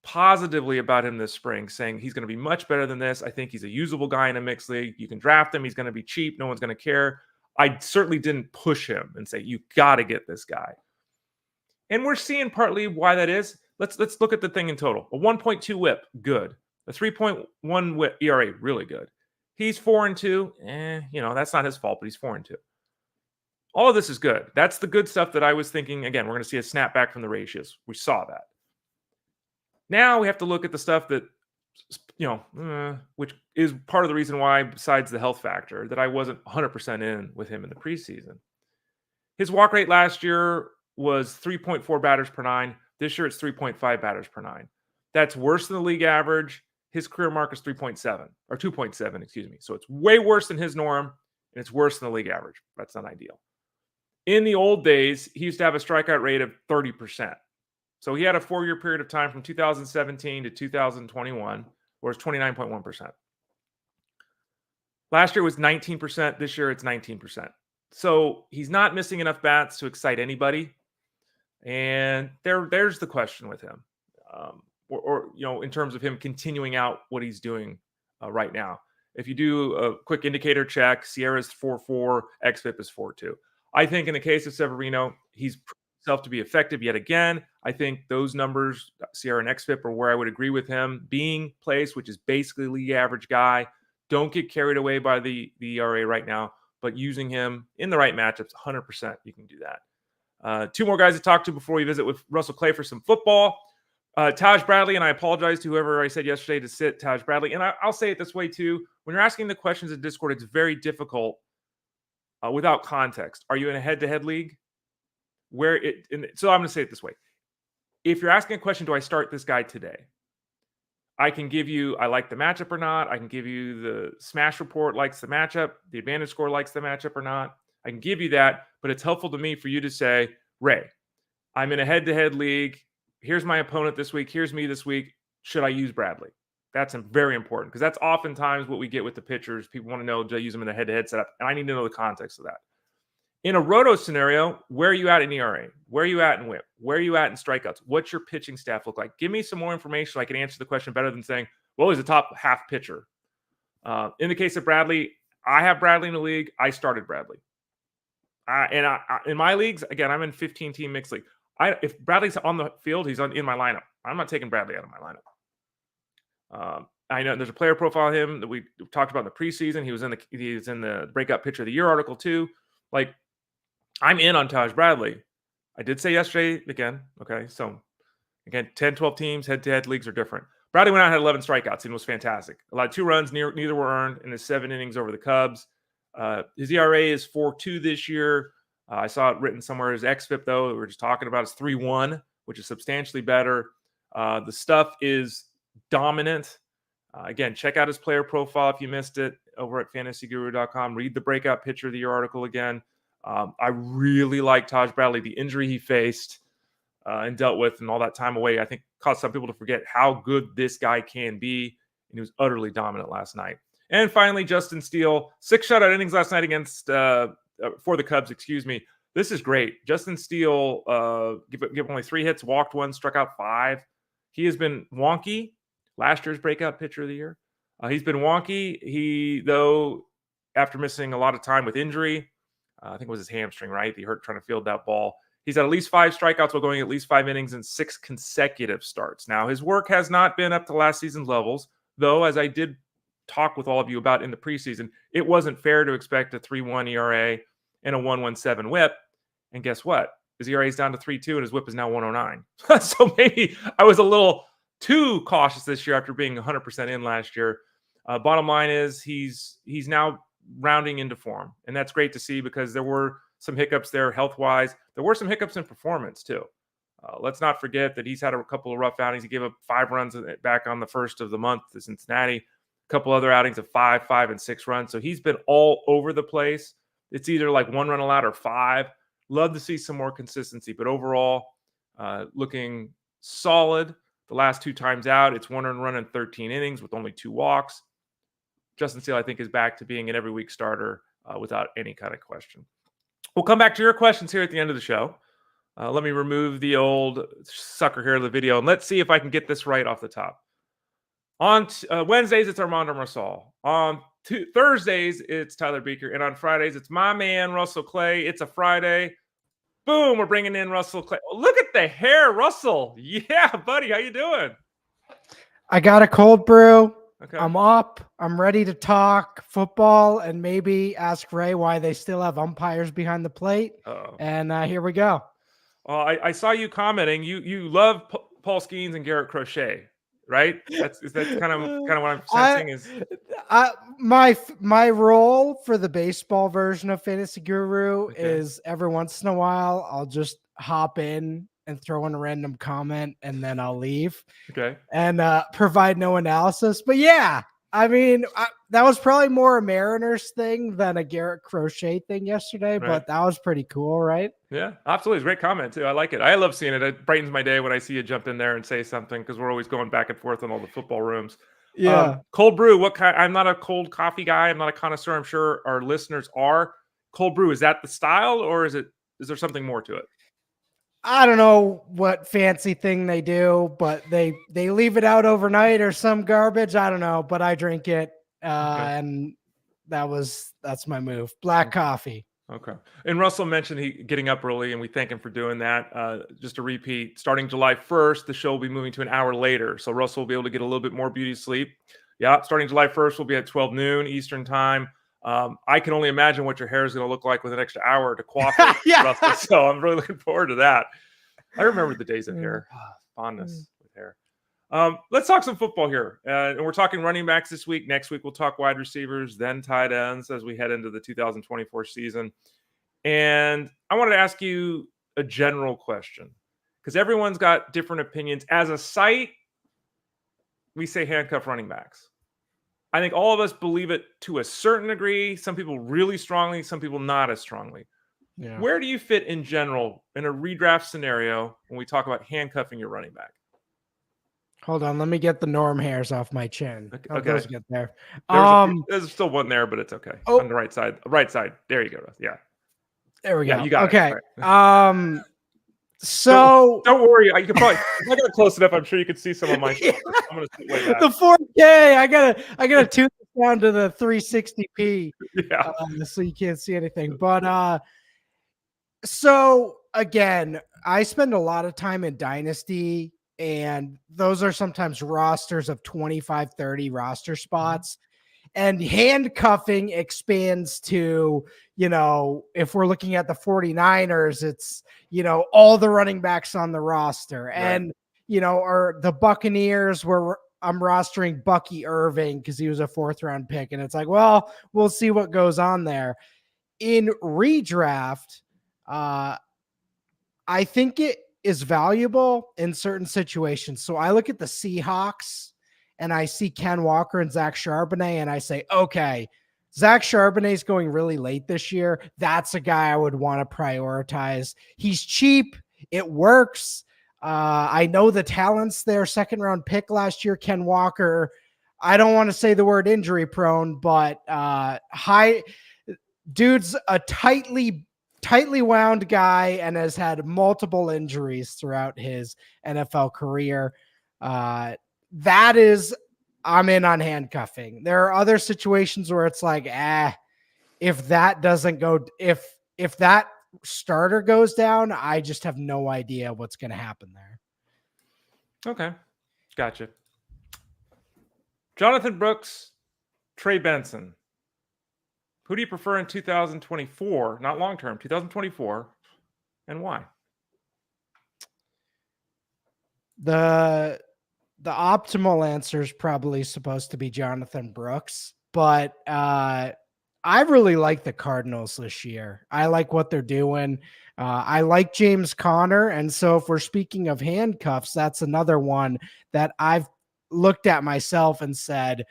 positively about him this spring, saying he's going to be much better than this, I think he's a usable guy in a mixed league. You can draft him. He's going to be cheap. No one's going to care. I certainly didn't push him and say, you got to get this guy. And we're seeing partly why that is. Let's look at the thing in total. A 1.2 WHIP, good. A 3.1 WHIP ERA, really good. He's 4-2. That's not his fault, but he's 4-2. All of this is good. That's the good stuff that I was thinking. Again, we're going to see a snapback from the ratios. We saw that. Now we have to look at the stuff that, which is part of the reason why, besides the health factor, that I wasn't 100% in with him in the preseason. His walk rate last year was 3.4 batters per 9. This year it's 3.5 batters per 9. That's worse than the league average. His career mark is 3.7 or 2.7, excuse me. So it's way worse than his norm, and it's worse than the league average. That's not ideal. In the old days, he used to have a strikeout rate of 30%. So he had a 4-year period of time from 2017 to 2021, where it's 29.1%. Last year was 19%. This year it's 19%. So he's not missing enough bats to excite anybody. And there's the question with him. In terms of him continuing out what he's doing right now. If you do a quick indicator check, Sierra's 4.4, xFIP is 4.2. I think in the case of Severino, he's proved himself to be effective yet again. I think those numbers, Sierra and xFIP, are where I would agree with him being placed, which is basically league average guy. Don't get carried away by the ERA right now, but using him in the right matchups, 100% you can do that. 2 more guys to talk to before we visit with Russell Clay for some football. Taj Bradley, and I apologize to whoever I said yesterday to sit Taj Bradley. And I'll say it this way too. When you're asking the questions in Discord, it's very difficult without context. Are you in a head-to-head league? So I'm going to say it this way. If you're asking a question, do I start this guy today? I can give you, I like the matchup or not. I can give you the smash report likes the matchup. The advantage score likes the matchup or not. I can give you that, but it's helpful to me for you to say, Ray, I'm in a head-to-head league. Here's my opponent this week. Here's me this week. Should I use Bradley? That's very important because that's oftentimes what we get with the pitchers. People want to know, do I use them in a head-to-head setup? And I need to know the context of that. In a roto scenario, where are you at in ERA? Where are you at in WHIP? Where are you at in strikeouts? What's your pitching staff look like? Give me some more information so I can answer the question better than saying, well, he's a top half pitcher. In the case of Bradley, I have Bradley in the league. I started Bradley. In my leagues, again, I'm in 15-team mixed league. If Bradley's on the field, he's in my lineup. I'm not taking Bradley out of my lineup. I know there's a player profile of him that we talked about in the preseason. He was in the breakout pitcher of the year article too. Like, I'm in on Taj Bradley. I did say yesterday again. Okay, so again, 10, 12 teams, head-to-head leagues are different. Bradley went out and had 11 strikeouts and was fantastic. Allowed 2 runs, neither were earned in his 7 innings over the Cubs. His ERA is 4.2 this year. I saw it written somewhere as xFIP, though, that we were just talking about, is 3.1, which is substantially better. The stuff is dominant. Again, check out his player profile if you missed it over at fantasyguru.com. Read the breakout pitcher of the year article again. I really like Taj Bradley. The injury he faced and dealt with and all that time away, I think, caused some people to forget how good this guy can be. And he was utterly dominant last night. And finally, Justin Steele, 6 shutout innings last night against for the Cubs, excuse me. This is great. Justin Steele gave only 3 hits, walked 1, struck out 5. He has been wonky. Last year's breakout pitcher of the year. He's been wonky. He, though, after missing a lot of time with injury, I think it was his hamstring, right? He hurt trying to field that ball. He's had at least 5 strikeouts while going at least 5 innings in 6 consecutive starts. Now, his work has not been up to last season's levels, though, as I did talk with all of you about in the preseason, it wasn't fair to expect a 3.1 ERA and a 1.17 whip. And guess what? His ERA is down to 3.2 and his whip is now 1.09. So maybe I was a little too cautious this year after being 100% in last year. Bottom line is he's now rounding into form, and that's great to see because there were some hiccups there health-wise. There were some hiccups in performance too. Let's not forget that he's had a couple of rough outings. He gave up 5 runs back on the first of the month to Cincinnati. A couple other outings of 5, 5, and 6 runs. So he's been all over the place. It's either like 1 run allowed or 5. Love to see some more consistency, but overall, looking solid. The last 2 times out, it's 1 earned run in 13 innings with only 2 walks. Justin Steele, I think, is back to being an every week starter without any kind of question. We'll come back to your questions here at the end of the show. Let me remove the old sucker here of the video, and let's see if I can get this right off the top. On Wednesdays, it's Armando Marsal. On Thursdays, it's Tyler Beaker. And on Fridays, it's my man, Russell Clay. It's a Friday. Boom, we're bringing in Russell Clay. Oh, look at the hair, Russell. Yeah, buddy, how you doing? I got a cold brew. Okay. I'm up. I'm ready to talk football and maybe ask Ray why they still have umpires behind the plate. Uh-oh. And here we go. Well, I saw you commenting. You love Paul Skeens and Garrett Crochet, right? Is that kind of what I'm sensing? My role for the baseball version of Fantasy Guru is every once in a while I'll just hop in and throw in a random comment and then I'll leave. Okay. And provide no analysis. But yeah, I mean, that was probably more a Mariners thing than a Garrett Crochet thing yesterday, right. But that was pretty cool, right? Yeah, absolutely. It's a great comment too. I like it. I love seeing it. It brightens my day when I see you jump in there and say something because we're always going back and forth in all the football rooms. Yeah. Cold brew. What kind? I'm not a cold coffee guy. I'm not a connoisseur. I'm sure our listeners are. Cold brew, is that the style or is there something more to it? I don't know what fancy thing they do, but they leave it out overnight or some garbage. I don't know, but I drink it. And that's my move. Black coffee. Okay. And Russell mentioned he getting up early, and we thank him for doing that. Just to repeat, starting July 1st, the show will be moving to an hour later. So Russell will be able to get a little bit more beauty sleep. Yeah, starting July 1st, we'll be at 12 noon Eastern time. I can only imagine what your hair is going to look like with an extra hour to coif it, yeah. Russell. So I'm really looking forward to that. I remember the days of hair. Fondness with hair. Let's talk some football here. And we're talking running backs this week. Next week, we'll talk wide receivers, then tight ends as we head into the 2024 season. And I wanted to ask you a general question because everyone's got different opinions. As a site, we say handcuff running backs. I think all of us believe it to a certain degree. Some people really strongly, some people not as strongly. Yeah. Where do you fit in general in a redraft scenario when we talk about handcuffing your running back? Hold on, let me get the Norm hairs off my chin. Okay. Those get there. There's still one there, but it's okay. On the right side. Right side. There you go. Yeah. There we go. Yeah, you got it. Right. So don't worry. You can probably if I got close enough, I'm sure you could see some of my shoulders. I'm gonna sit way back. The 4K. I gotta tune this down to the 360p. Yeah. So you can't see anything. But so again, I spend a lot of time in Dynasty, and those are sometimes rosters of 25, 30 roster spots. And handcuffing expands to, if we're looking at the 49ers, it's, all the running backs on the roster. Right. And, or the Buccaneers where I'm rostering Bucky Irving because he was a 4th-round pick. And it's like, well, we'll see what goes on there. In redraft, I think it is valuable in certain situations. So I look at the Seahawks and I see Ken Walker and Zach Charbonnet, and I say, okay, Zach Charbonnet is going really late this year. That's a guy I would want to prioritize. He's cheap. It works. I know the talent's there. 2nd-round pick last year, Ken Walker. I don't want to say the word injury prone, but dude's a tightly wound guy and has had multiple injuries throughout his NFL career. That is, I'm in on handcuffing. There are other situations where it's like, if that doesn't go, if that starter goes down, I just have no idea what's going to happen there. Okay. Gotcha. Jonathan Brooks, Trey Benson. Who do you prefer in 2024? Not long term, 2024, and why? The optimal answer is probably supposed to be Jonathan Brooks, but I really like the Cardinals this year. I like what they're doing. I like James Conner, and so if we're speaking of handcuffs, that's another one that I've looked at myself and said,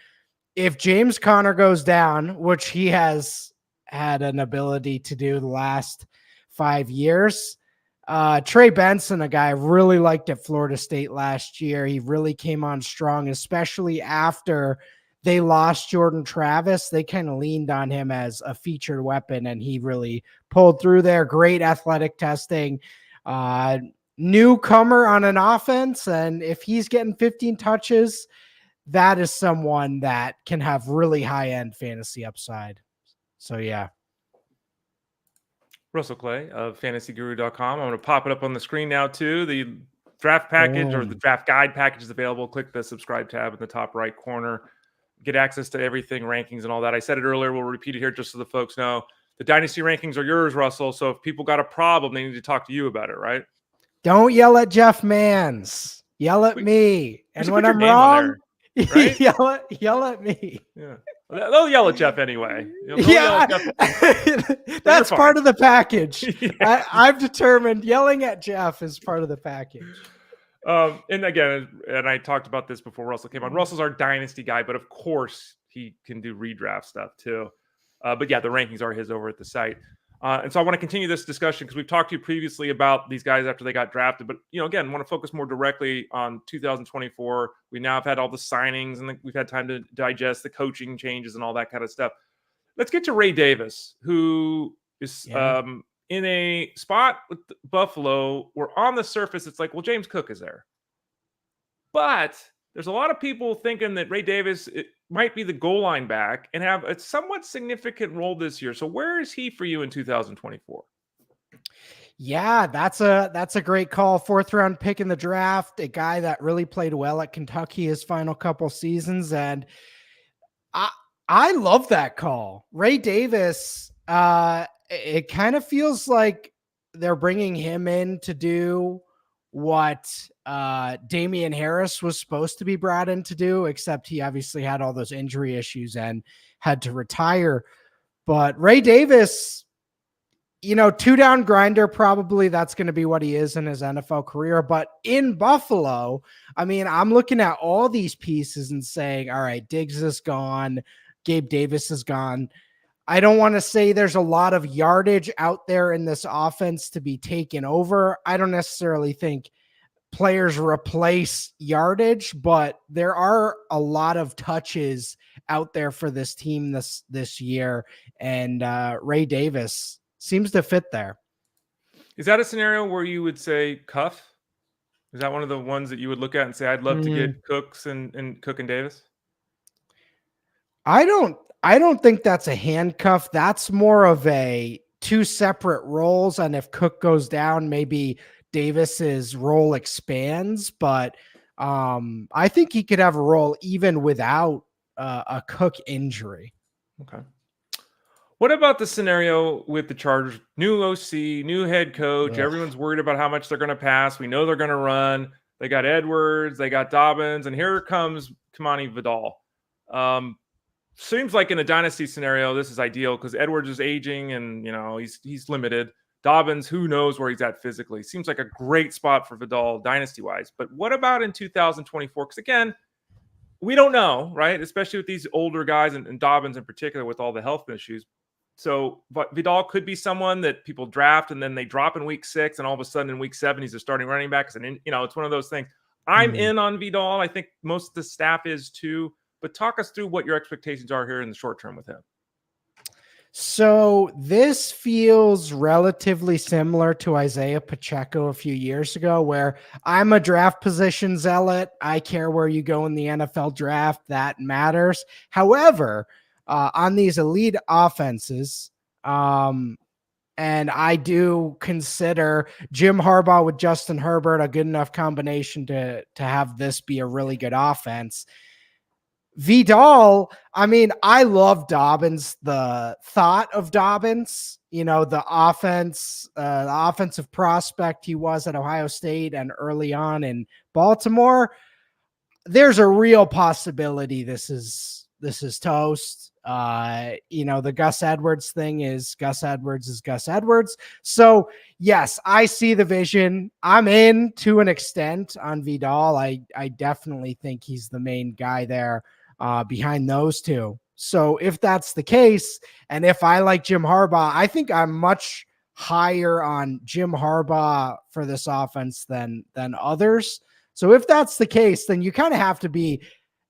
if James Conner goes down, which he has had an ability to do the last 5 years, Trey Benson, a guy I really liked at Florida State last year. He really came on strong, especially after they lost Jordan Travis. They kind of leaned on him as a featured weapon, and he really pulled through there. Great athletic testing. Newcomer on an offense, and if he's getting 15 touches, that is someone that can have really high-end fantasy upside. So, yeah. Russell Clay of fantasyguru.com. I'm going to pop it up on the screen now, too. The draft package or the draft guide package is available. Click the subscribe tab in the top right corner. Get access to everything, rankings and all that. I said it earlier. We'll repeat it here just so the folks know. The Dynasty rankings are yours, Russell. So if people got a problem, they need to talk to you about it, right? Don't yell at Jeff Mans. Yell at me. And when I'm wrong, right? yell at me. Yeah. They'll yell at Jeff anyway. That's part of the package. Yeah. I've determined yelling at Jeff is part of the package. And again, and I talked about this before Russell came on. Russell's our dynasty guy, but of course he can do redraft stuff too. But yeah, the rankings are his over at the site. And so I want to continue this discussion because we've talked to you previously about these guys after they got drafted. But, again, want to focus more directly on 2024. We now have had all the signings and we've had time to digest the coaching changes and all that kind of stuff. Let's get to Ray Davis, who is in a spot with Buffalo where on the surface it's like, well, James Cook is there. But there's a lot of people thinking that Ray Davis might be the goal line back and have a somewhat significant role this year. So where is he for you in 2024? Yeah, that's a great call. 4th round pick in the draft, a guy that really played well at Kentucky his final couple seasons. And I love that call. Ray Davis, it kind of feels like they're bringing him in to do what Damian Harris was supposed to be brought in to do, except he obviously had all those injury issues and had to retire. But Ray Davis, 2-down grinder, probably that's going to be what he is in his NFL career. But in Buffalo, I mean, I'm looking at all these pieces and saying, all right, Diggs is gone. Gabe Davis is gone. I don't want to say there's a lot of yardage out there in this offense to be taken over. I don't necessarily think players replace yardage, but there are a lot of touches out there for this team this year. And Ray Davis seems to fit there. Is that a scenario where you would say Cuff? Is that one of the ones that you would look at and say, I'd love to get Cooks and Cook and Davis? I don't think that's a handcuff. That's more of a 2 separate roles. And if Cook goes down, maybe Davis's role expands. But I think he could have a role even without a Cook injury. Okay. What about the scenario with the Chargers? New OC, new head coach. Ugh. Everyone's worried about how much they're going to pass. We know they're going to run. They got Edwards. They got Dobbins. And here comes Kimani Vidal. Seems like in a dynasty scenario, this is ideal because Edwards is aging and, he's limited. Dobbins, who knows where he's at physically. Seems like a great spot for Vidal dynasty-wise. But what about in 2024? Because, again, we don't know, right? Especially with these older guys and Dobbins in particular with all the health issues. So but Vidal could be someone that people draft and then they drop in week 6 and all of a sudden in week 7 he's a starting running back. And, it's one of those things. I'm in on Vidal. I think most of the staff is too. But talk us through what your expectations are here in the short term with him. So this feels relatively similar to Isaiah Pacheco a few years ago, where I'm a draft position zealot. I care where you go in the NFL draft. That matters. However, on these elite offenses, and I do consider Jim Harbaugh with Justin Herbert a good enough combination to have this be a really good offense. Vidal, I mean, I love Dobbins, the thought of Dobbins, the offensive prospect he was at Ohio State and early on in Baltimore. There's a real possibility this is toast. The Gus Edwards thing is Gus Edwards. So yes, I see the vision. I'm in to an extent on Vidal. I definitely think he's the main guy there behind those two. So if that's the case, and if I like Jim Harbaugh, I think I'm much higher on Jim Harbaugh for this offense than others. So if that's the case, then you kind of have to be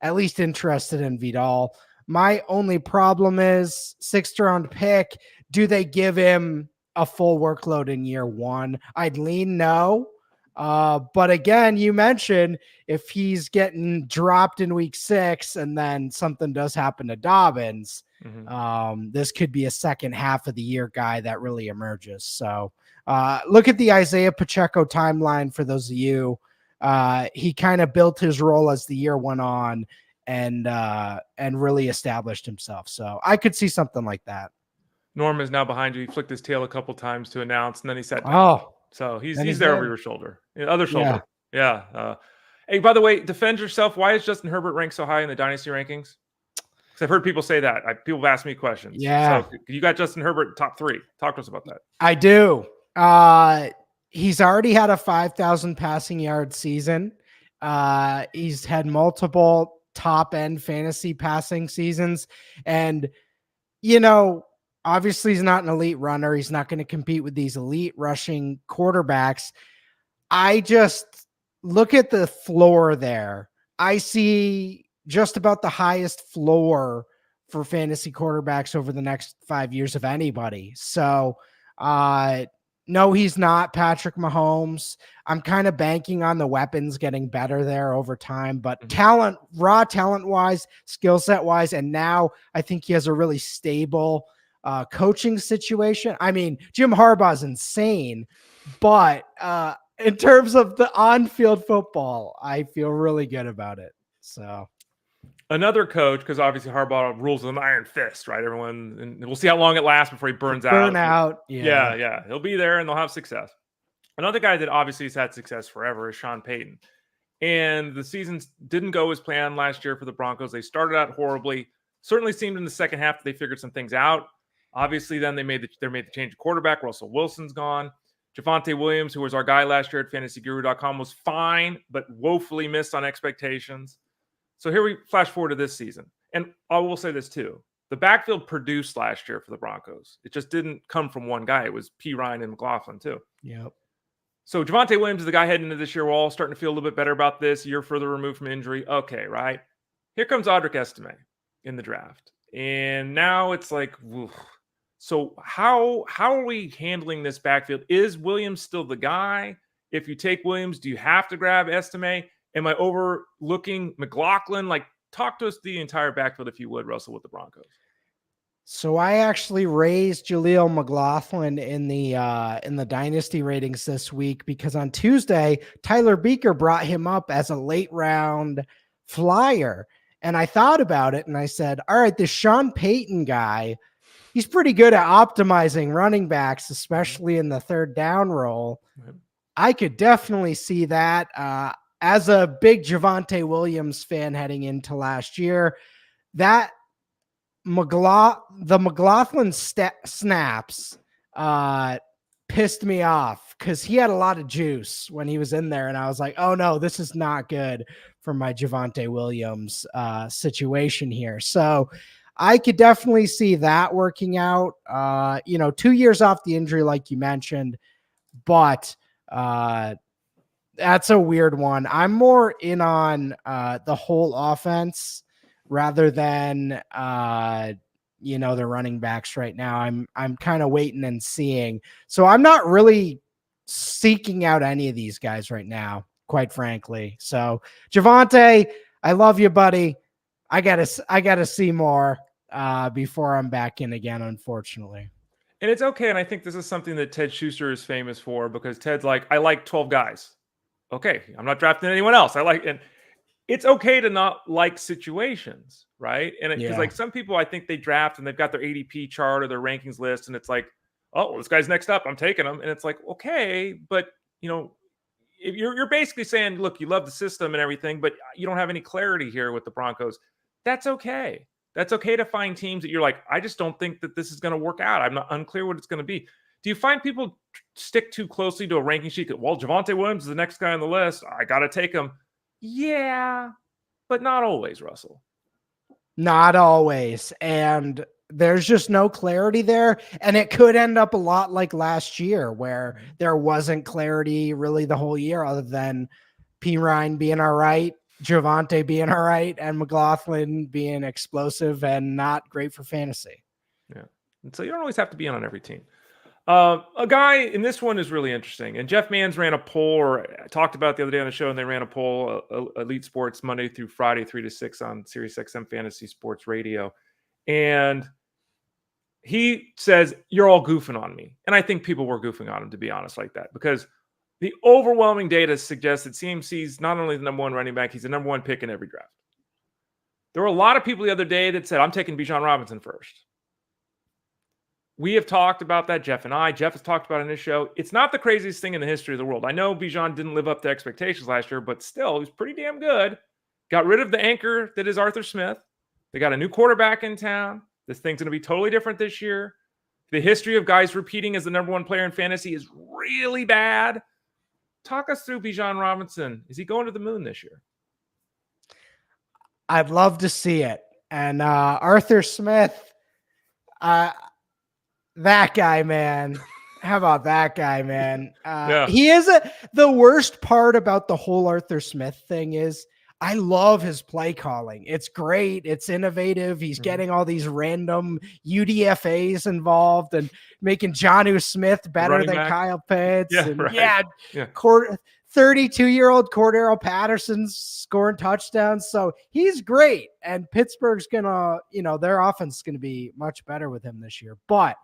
at least interested in Vidal. My only problem is 6th round pick. Do they give him a full workload in year one? I'd lean no. But again, you mentioned if he's getting dropped in week 6 and then something does happen to Dobbins, this could be a second half of the year guy that really emerges. So look at the Isaiah Pacheco timeline for those of you. He kind of built his role as the year went on and really established himself. So I could see something like that. Norm is now behind you. He flicked his tail a couple times to announce, and then he sat down. Oh, so he's there over your shoulder, other shoulder. Yeah. Hey, by the way, defend yourself. Why is Justin Herbert ranked so high in the dynasty rankings? Because I've heard people say that. People have asked me questions. Yeah. So you got Justin Herbert top 3. Talk to us about that. I do. He's already had a 5,000 passing yard season. He's had multiple top end fantasy passing seasons. And, obviously he's not an elite runner. He's not going to compete with these elite rushing quarterbacks. I just look at the floor there. I see just about the highest floor for fantasy quarterbacks over the next 5 years of anybody. So, no, he's not Patrick Mahomes. I'm kind of banking on the weapons getting better there over time, but raw talent wise, skill set wise, and now I think he has a really stable coaching situation. I mean, Jim Harbaugh is insane, but in terms of the on-field football, I feel really good about it. So another coach, because obviously Harbaugh rules with an iron fist, right? Everyone, and we'll see how long it lasts before he burns out. Yeah. He'll be there and they'll have success. Another guy that obviously has had success forever is Sean Payton. And the season didn't go as planned last year for the Broncos. They started out horribly. Certainly seemed in the second half that they figured some things out. Obviously, then they made the change of quarterback. Russell Wilson's gone. Javonte Williams, who was our guy last year at fantasyguru.com, was fine, but woefully missed on expectations. So here we flash forward to this season. And I will say this too. The backfield produced last year for the Broncos. It just didn't come from one guy. It was P. Ryan and McLaughlin too. Yep. So Javonte Williams is the guy heading into this year. We're all starting to feel a little bit better about this. A year further removed from injury. Okay, right? Here comes Audrice Estime in the draft. And now it's like, woof. So how are we handling this backfield? Is Williams still the guy? If you take Williams, do you have to grab Estime? Am I overlooking McLaughlin? Like, talk to us the entire backfield, if you would, Russell, with the Broncos. So I actually raised Jaleel McLaughlin in the dynasty ratings this week because on Tuesday, Tyler Beaker brought him up as a late round flyer. And I thought about it and I said, all right, this Sean Payton guy, he's pretty good at optimizing running backs, especially in the third down role. I could definitely see that. As a big Javonte Williams fan heading into last year, that the McLaughlin snaps pissed me off because he had a lot of juice when he was in there. And I was like, oh no, this is not good for my Javonte Williams situation here. So I could definitely see that working out, 2 years off the injury, like you mentioned, but that's a weird one. I'm more in on the whole offense rather than the running backs right now. I'm kind of waiting and seeing. So I'm not really seeking out any of these guys right now, quite frankly. So Javonte, I love you, buddy. I gotta see more before I'm back in again, unfortunately. And it's okay. And I think this is something that Ted Schuster is famous for, because Ted's like, I like 12 guys. Okay, I'm not drafting anyone else. And it's okay to not like situations, right? And because like some people, I think they draft and they've got their ADP chart or their rankings list, and it's like, oh, this guy's next up, I'm taking him. And it's like, okay, but if you're basically saying, look, you love the system and everything, but you don't have any clarity here with the Broncos. That's okay. That's okay to find teams that you're like, I just don't think that this is going to work out. I'm not unclear what it's going to be. Do you find people stick too closely to a ranking sheet? Well, Javonte Williams is the next guy on the list, I got to take him. Yeah, but not always, Russell. Not always. And there's just no clarity there. And it could end up a lot like last year, where there wasn't clarity really the whole year, other than P. Ryan being all right, Javonte being all right, and McLaughlin being explosive and not great for fantasy. Yeah. And so you don't always have to be on every team. A guy in this one is really interesting. And Jeff Manns ran a poll, or talked about the other day on the show, and they ran a poll, Elite Sports, Monday through Friday, 3 to 6 on Sirius XM Fantasy Sports Radio. And he says, you're all goofing on me. And I think people were goofing on him, to be honest, like that, because the overwhelming data suggests that CMC's not only the number one running back, he's the number one pick in every draft. There were a lot of people the other day that said, I'm taking Bijan Robinson first. We have talked about that, Jeff and I. Jeff has talked about it in his show. It's not the craziest thing in the history of the world. I know Bijan didn't live up to expectations last year, but still, he was pretty damn good. Got rid of the anchor that is Arthur Smith. They got a new quarterback in town. This thing's going to be totally different this year. The history of guys repeating as the number one player in fantasy is really bad. Talk us through Bijan Robinson. Is he going to the moon this year? I'd love to see it. And Arthur Smith, that guy, man. How about that guy, man? He is the worst part about the whole Arthur Smith thing is I love his play calling. It's great. It's innovative. He's getting all these random UDFAs involved and making Jonnu Smith better than Kyle Pitts. Yeah, and right. 32-year-old Cordero Patterson's scoring touchdowns. So he's great. And Pittsburgh's gonna, their offense is gonna be much better with him this year. But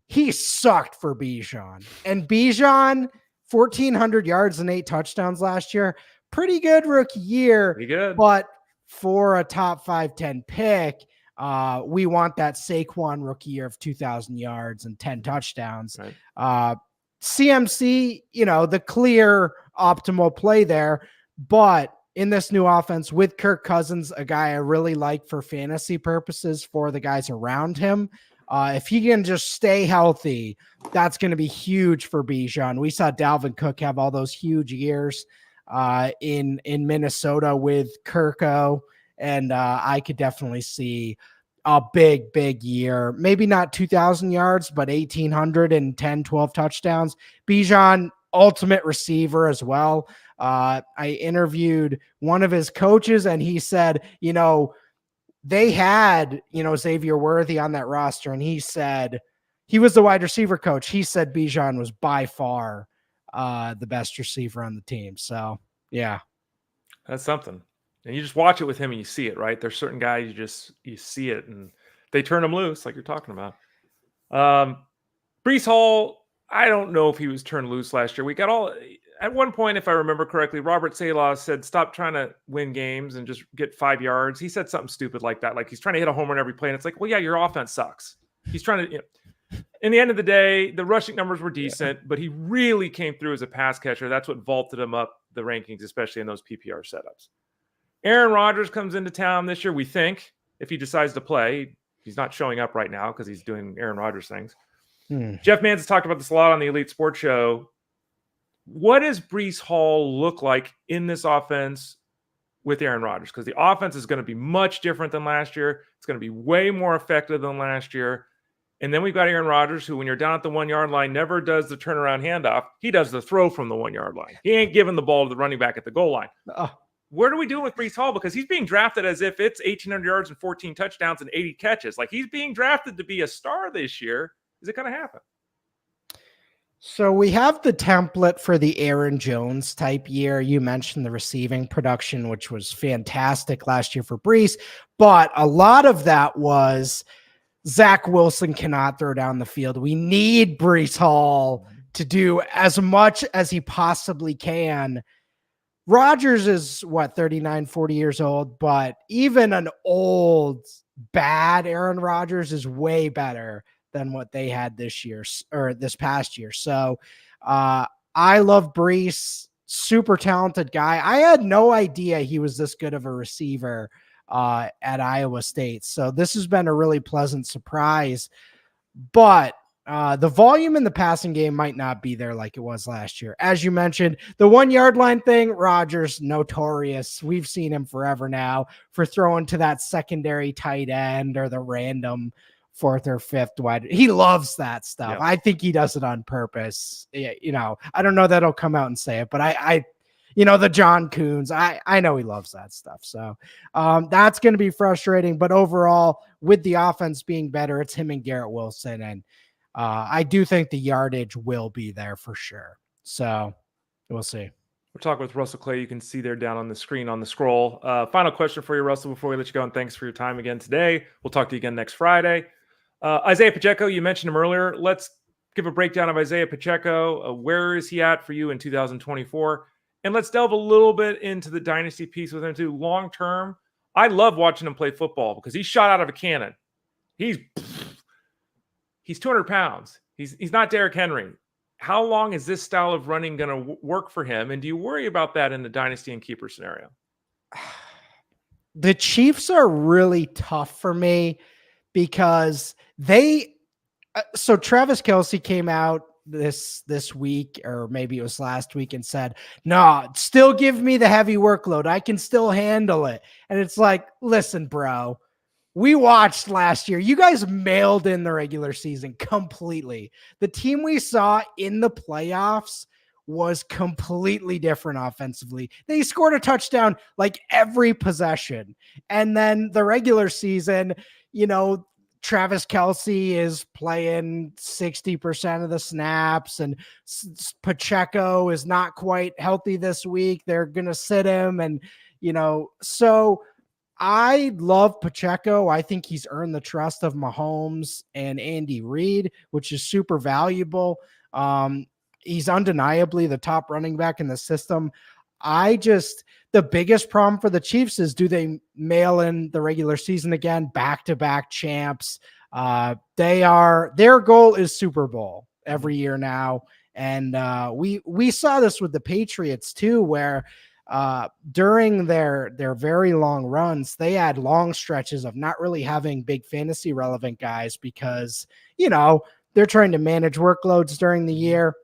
he sucked for Bijan. And Bijan, 1,400 yards and 8 touchdowns last year. Pretty good rookie year. Pretty good. But for a top 5-10 pick, we want that Saquon rookie year of 2,000 yards and 10 touchdowns. Right. CMC, the clear optimal play there. But in this new offense with Kirk Cousins, a guy I really like for fantasy purposes for the guys around him, if he can just stay healthy, that's going to be huge for Bijan. We saw Dalvin Cook have all those huge years in Minnesota with Kirko, and I could definitely see a big year. Maybe not 2,000 yards, but 1,800 and 10, 12 touchdowns. Bijan, ultimate receiver as well. I interviewed one of his coaches, and he said, they had, Xavier Worthy on that roster, and he said he was the wide receiver coach. He said Bijan was by far the best receiver on the team. So, yeah. That's something. And you just watch it with him and you see it, right? There's certain guys you see it and they turn them loose like you're talking about. Breece Hall, I don't know if he was turned loose last year. We got at one point, if I remember correctly, Robert Saleh said, stop trying to win games and just get 5 yards. He said something stupid like that. Like he's trying to hit a home run every play. And it's like, well, yeah, your offense sucks. He's trying to, in the end of the day, the rushing numbers were decent, but he really came through as a pass catcher. That's what vaulted him up the rankings, especially in those PPR setups. Aaron Rodgers comes into town this year, we think, if he decides to play. He's not showing up right now because he's doing Aaron Rodgers things. Jeff Manns has talked about this a lot on the Elite Sports Show. What does Breece Hall look like in this offense with Aaron Rodgers? Because the offense is going to be much different than last year. It's going to be way more effective than last year. And then we've got Aaron Rodgers, who, when you're down at the 1 yard line, never does the turnaround handoff. He does the throw from the 1 yard line. He ain't giving the ball to the running back at the goal line. What are we doing with Breece Hall? Because he's being drafted as if it's 1,800 yards and 14 touchdowns and 80 catches. Like, he's being drafted to be a star this year. Is it going to happen? So we have the template for the Aaron Jones type year. You mentioned the receiving production, which was fantastic last year for Breece, but a lot of that was Zach Wilson cannot throw down the field. We need Breece Hall to do as much as he possibly can. Rodgers is 39, 40 years old, but even an old, bad Aaron Rodgers is way better than what they had this year or this past year. So I love Breece, super talented guy. I had no idea he was this good of a receiver at Iowa State. So this has been a really pleasant surprise, but the volume in the passing game might not be there like it was last year. As you mentioned, the 1 yard line thing, Rodgers, notorious. We've seen him forever now for throwing to that secondary tight end or the random fourth or fifth wide. He loves that stuff. Yeah. I think he does it on purpose. You know, I don't know that he'll come out and say it, but I you know, the John Coons, I know he loves that stuff. So that's going to be frustrating, but overall with the offense being better, it's him and Garrett Wilson. And I do think the yardage will be there for sure. So we'll see. We're talking with Russell Clay. You can see there down on the screen on the scroll. Final question for you, Russell, before we let you go. And thanks for your time again today. We'll talk to you again next Friday. Isaiah Pacheco, you mentioned him earlier. Let's give a breakdown of Isaiah Pacheco. Where is he at for you in 2024? And let's delve a little bit into the dynasty piece with him too. Long term, I love watching him play football because he's shot out of a cannon. He's 200 pounds. He's not Derrick Henry. How long is this style of running going to work for him? And do you worry about that in the dynasty and keeper scenario? The Chiefs are really tough for me because so Travis Kelce came out this week, or maybe it was last week, and said, no, still give me the heavy workload. I can still handle it. And it's like, listen, bro, we watched last year. You guys mailed in the regular season completely. The team we saw in the playoffs was completely different offensively. They scored a touchdown like every possession. And then the regular season, you know, Travis Kelce is playing 60% of the snaps, and Pacheco is not quite healthy this week. They're going to sit him. And, you know, so I love Pacheco. I think he's earned the trust of Mahomes and Andy Reid, which is super valuable. He's undeniably the top running back in the system. The biggest problem for the Chiefs is, do they mail in the regular season again, back-to-back champs? Their goal is Super Bowl every year now. And we saw this with the Patriots too, where during their very long runs, they had long stretches of not really having big fantasy relevant guys because, you know, they're trying to manage workloads during the year.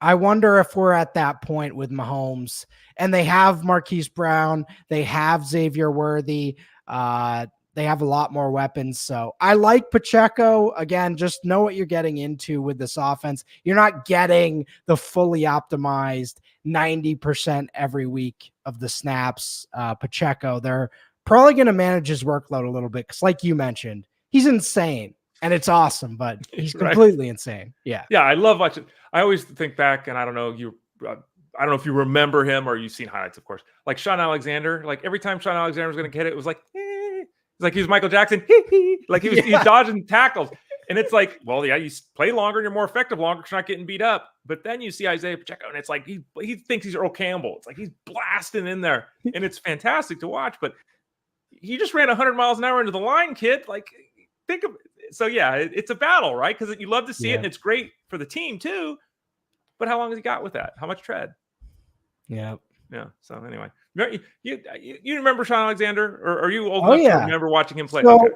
I wonder if we're at that point with Mahomes, and they have Marquise Brown, they have Xavier Worthy, they have a lot more weapons. So I like Pacheco. Again, just know what you're getting into with this offense. You're not getting the fully optimized 90% every week of the snaps. Pacheco, they're probably going to manage his workload a little bit because, like you mentioned, he's insane. And it's awesome, but he's completely insane. Yeah. Yeah. I love watching. I always think back, and I don't know if you remember him or you've seen highlights, of course, like Sean Alexander. Like every time Sean Alexander was going to get it, it was like, it's like he was Michael Jackson. Like he's dodging tackles. And it's like, well, yeah, you play longer and you're more effective longer because you're not getting beat up. But then you see Isaiah Pacheco, and it's like he thinks he's Earl Campbell. It's like he's blasting in there, and it's fantastic to watch. But he just ran 100 miles an hour into the line, kid. Like, think of it. So, yeah, it's a battle, right? Because you love to see it, and it's great for the team, too. But how long has he got with that? How much tread? Yeah. Yeah. So, anyway. You remember Sean Alexander? Or are you old enough to remember watching him play? So,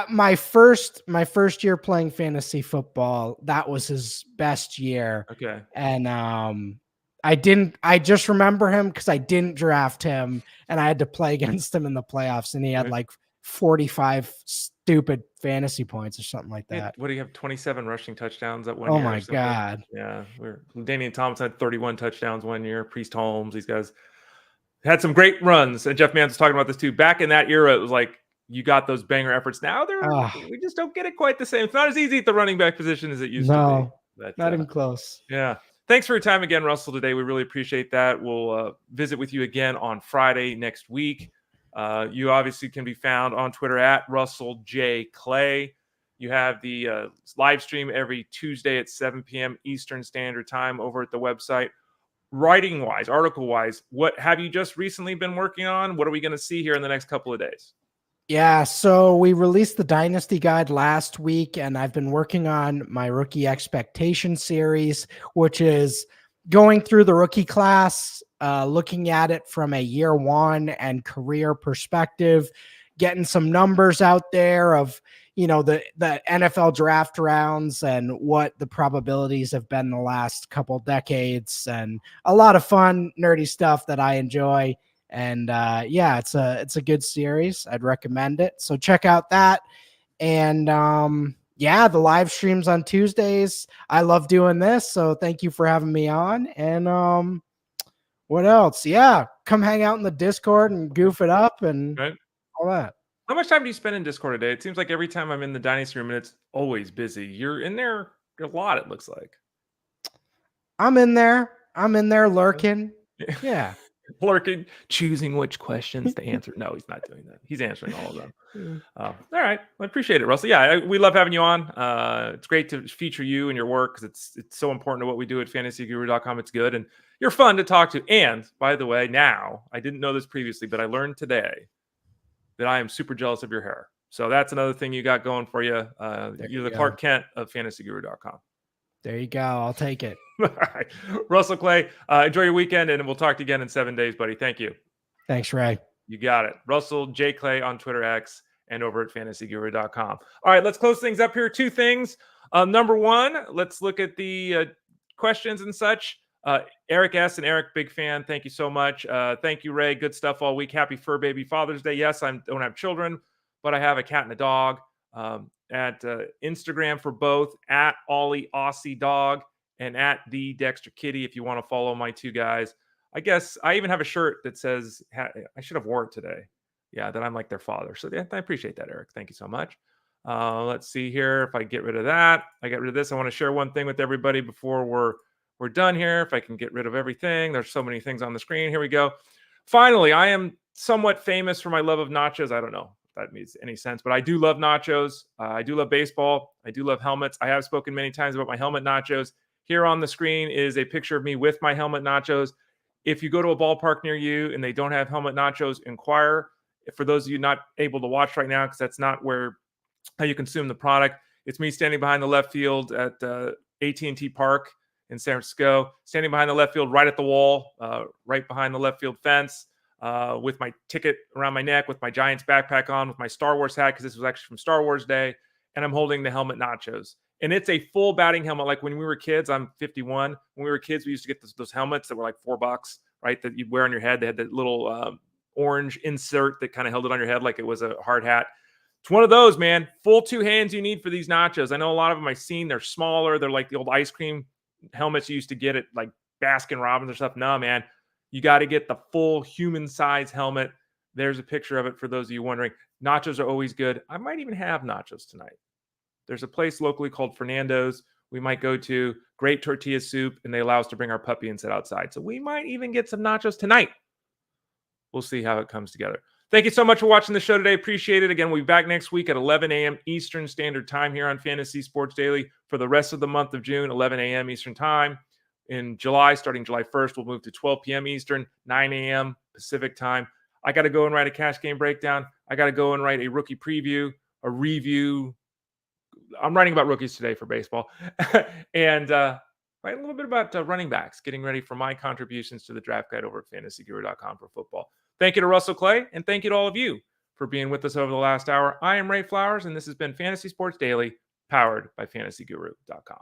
my first year playing fantasy football, that was his best year. Okay. And I just remember him because I didn't draft him, and I had to play against him in the playoffs, and he had like 45 stupid fantasy points or something like that. What do you have? 27 rushing touchdowns that 1 year. Oh my God. Yeah. Damian Thomas had 31 touchdowns 1 year. Priest Holmes, these guys. Had some great runs. And Jeff Mans was talking about this too. Back in that era, it was like you got those banger efforts. Now we just don't get it quite the same. It's not as easy at the running back position as it used to be. But, not even close. Yeah. Thanks for your time again, Russell, today. We really appreciate that. We'll visit with you again on Friday next week. You obviously can be found on Twitter at Russell J. Clay. You have the live stream every Tuesday at 7 p.m. Eastern Standard Time over at the website. Writing-wise, article-wise, what have you just recently been working on? What are we going to see here in the next couple of days? Yeah, so we released the Dynasty Guide last week, and I've been working on my Rookie Expectation series, which is going through the rookie class, looking at it from a year one and career perspective, getting some numbers out there of, the NFL draft rounds and what the probabilities have been the last couple decades, and a lot of fun, nerdy stuff that I enjoy. And it's a good series. I'd recommend it. So check out that. And the live streams on Tuesdays. I love doing this. So thank you for having me on. And what else? Yeah, come hang out in the Discord and goof it up and all that. How much time do you spend in Discord a day? It seems like every time I'm in the Dynasty room and it's always busy. You're in there a lot, it looks like. I'm in there lurking. Yeah. Lurking, choosing which questions to answer. No, he's not doing that. He's answering all of them. All right. I appreciate it, Russell. Yeah, we love having you on. It's great to feature you and your work because it's so important to what we do at fantasyguru.com. It's good. And you're fun to talk to. And by the way, now, I didn't know this previously, but I learned today that I am super jealous of your hair. So that's another thing you got going for you. You're the Clark Kent of fantasyguru.com. There you go. I'll take it. All right. Russell Clay, enjoy your weekend, and we'll talk to you again in 7 days, buddy. Thank you. Thanks, Ray. You got it. Russell J. Clay on Twitter X and over at fantasyguru.com. All right, let's close things up here. Two things. Number one, let's look at the questions and such. Eric S. and Eric, big fan. Thank you so much. Thank you, Ray. Good stuff all week. Happy Fur Baby Father's Day. Yes, I don't have children, but I have a cat and a dog. At Instagram for both, at Ollie Aussie Dog and at the Dexter Kitty, if you want to follow my two guys. I guess I even have a shirt that says, I should have worn it today. Yeah, that I'm like their father. So I appreciate that, Eric. Thank you so much. Let's see here. If I get rid of that, I get rid of this. I want to share one thing with everybody before we're done here. If I can get rid of everything. There's so many things on the screen. Here we go. Finally, I am somewhat famous for my love of nachos. I don't know if that makes any sense, but I do love nachos. I do love baseball. I do love helmets. I have spoken many times about my helmet nachos. Here on the screen is a picture of me with my helmet nachos. If you go to a ballpark near you and they don't have helmet nachos, inquire. For those of you not able to watch right now, because that's not how you consume the product, it's me standing behind the left field at AT&T Park in San Francisco, standing behind the left field, right at the wall, right behind the left field fence, with my ticket around my neck, with my Giants backpack on, with my Star Wars hat, because this was actually from Star Wars Day, and I'm holding the helmet nachos. And it's a full batting helmet. Like when we were kids, I'm 51. When we were kids, we used to get those helmets that were like $4, right? That you'd wear on your head. They had that little orange insert that kind of held it on your head like it was a hard hat. It's one of those, man. Full two hands you need for these nachos. I know a lot of them I've seen. They're smaller. They're like the old ice cream helmets you used to get at like Baskin Robbins or stuff. No, man. You got to get the full human size helmet. There's a picture of it for those of you wondering. Nachos are always good. I might even have nachos tonight. There's a place locally called Fernando's we might go to. Great tortilla soup, and they allow us to bring our puppy and sit outside. So we might even get some nachos tonight. We'll see how it comes together. Thank you so much for watching the show today. Appreciate it. Again, we'll be back next week at 11 a.m. Eastern Standard Time here on Fantasy Sports Daily for the rest of the month of June, 11 a.m. Eastern Time. In July, starting July 1st, we'll move to 12 p.m. Eastern, 9 a.m. Pacific Time. I got to go and write a cash game breakdown. I got to go and write a rookie preview, a review. I'm writing about rookies today for baseball. And write a little bit about running backs, getting ready for my contributions to the draft guide over at fantasyguru.com for football. Thank you to Russell Clay, and thank you to all of you for being with us over the last hour. I am Ray Flowers, and this has been Fantasy Sports Daily, powered by fantasyguru.com.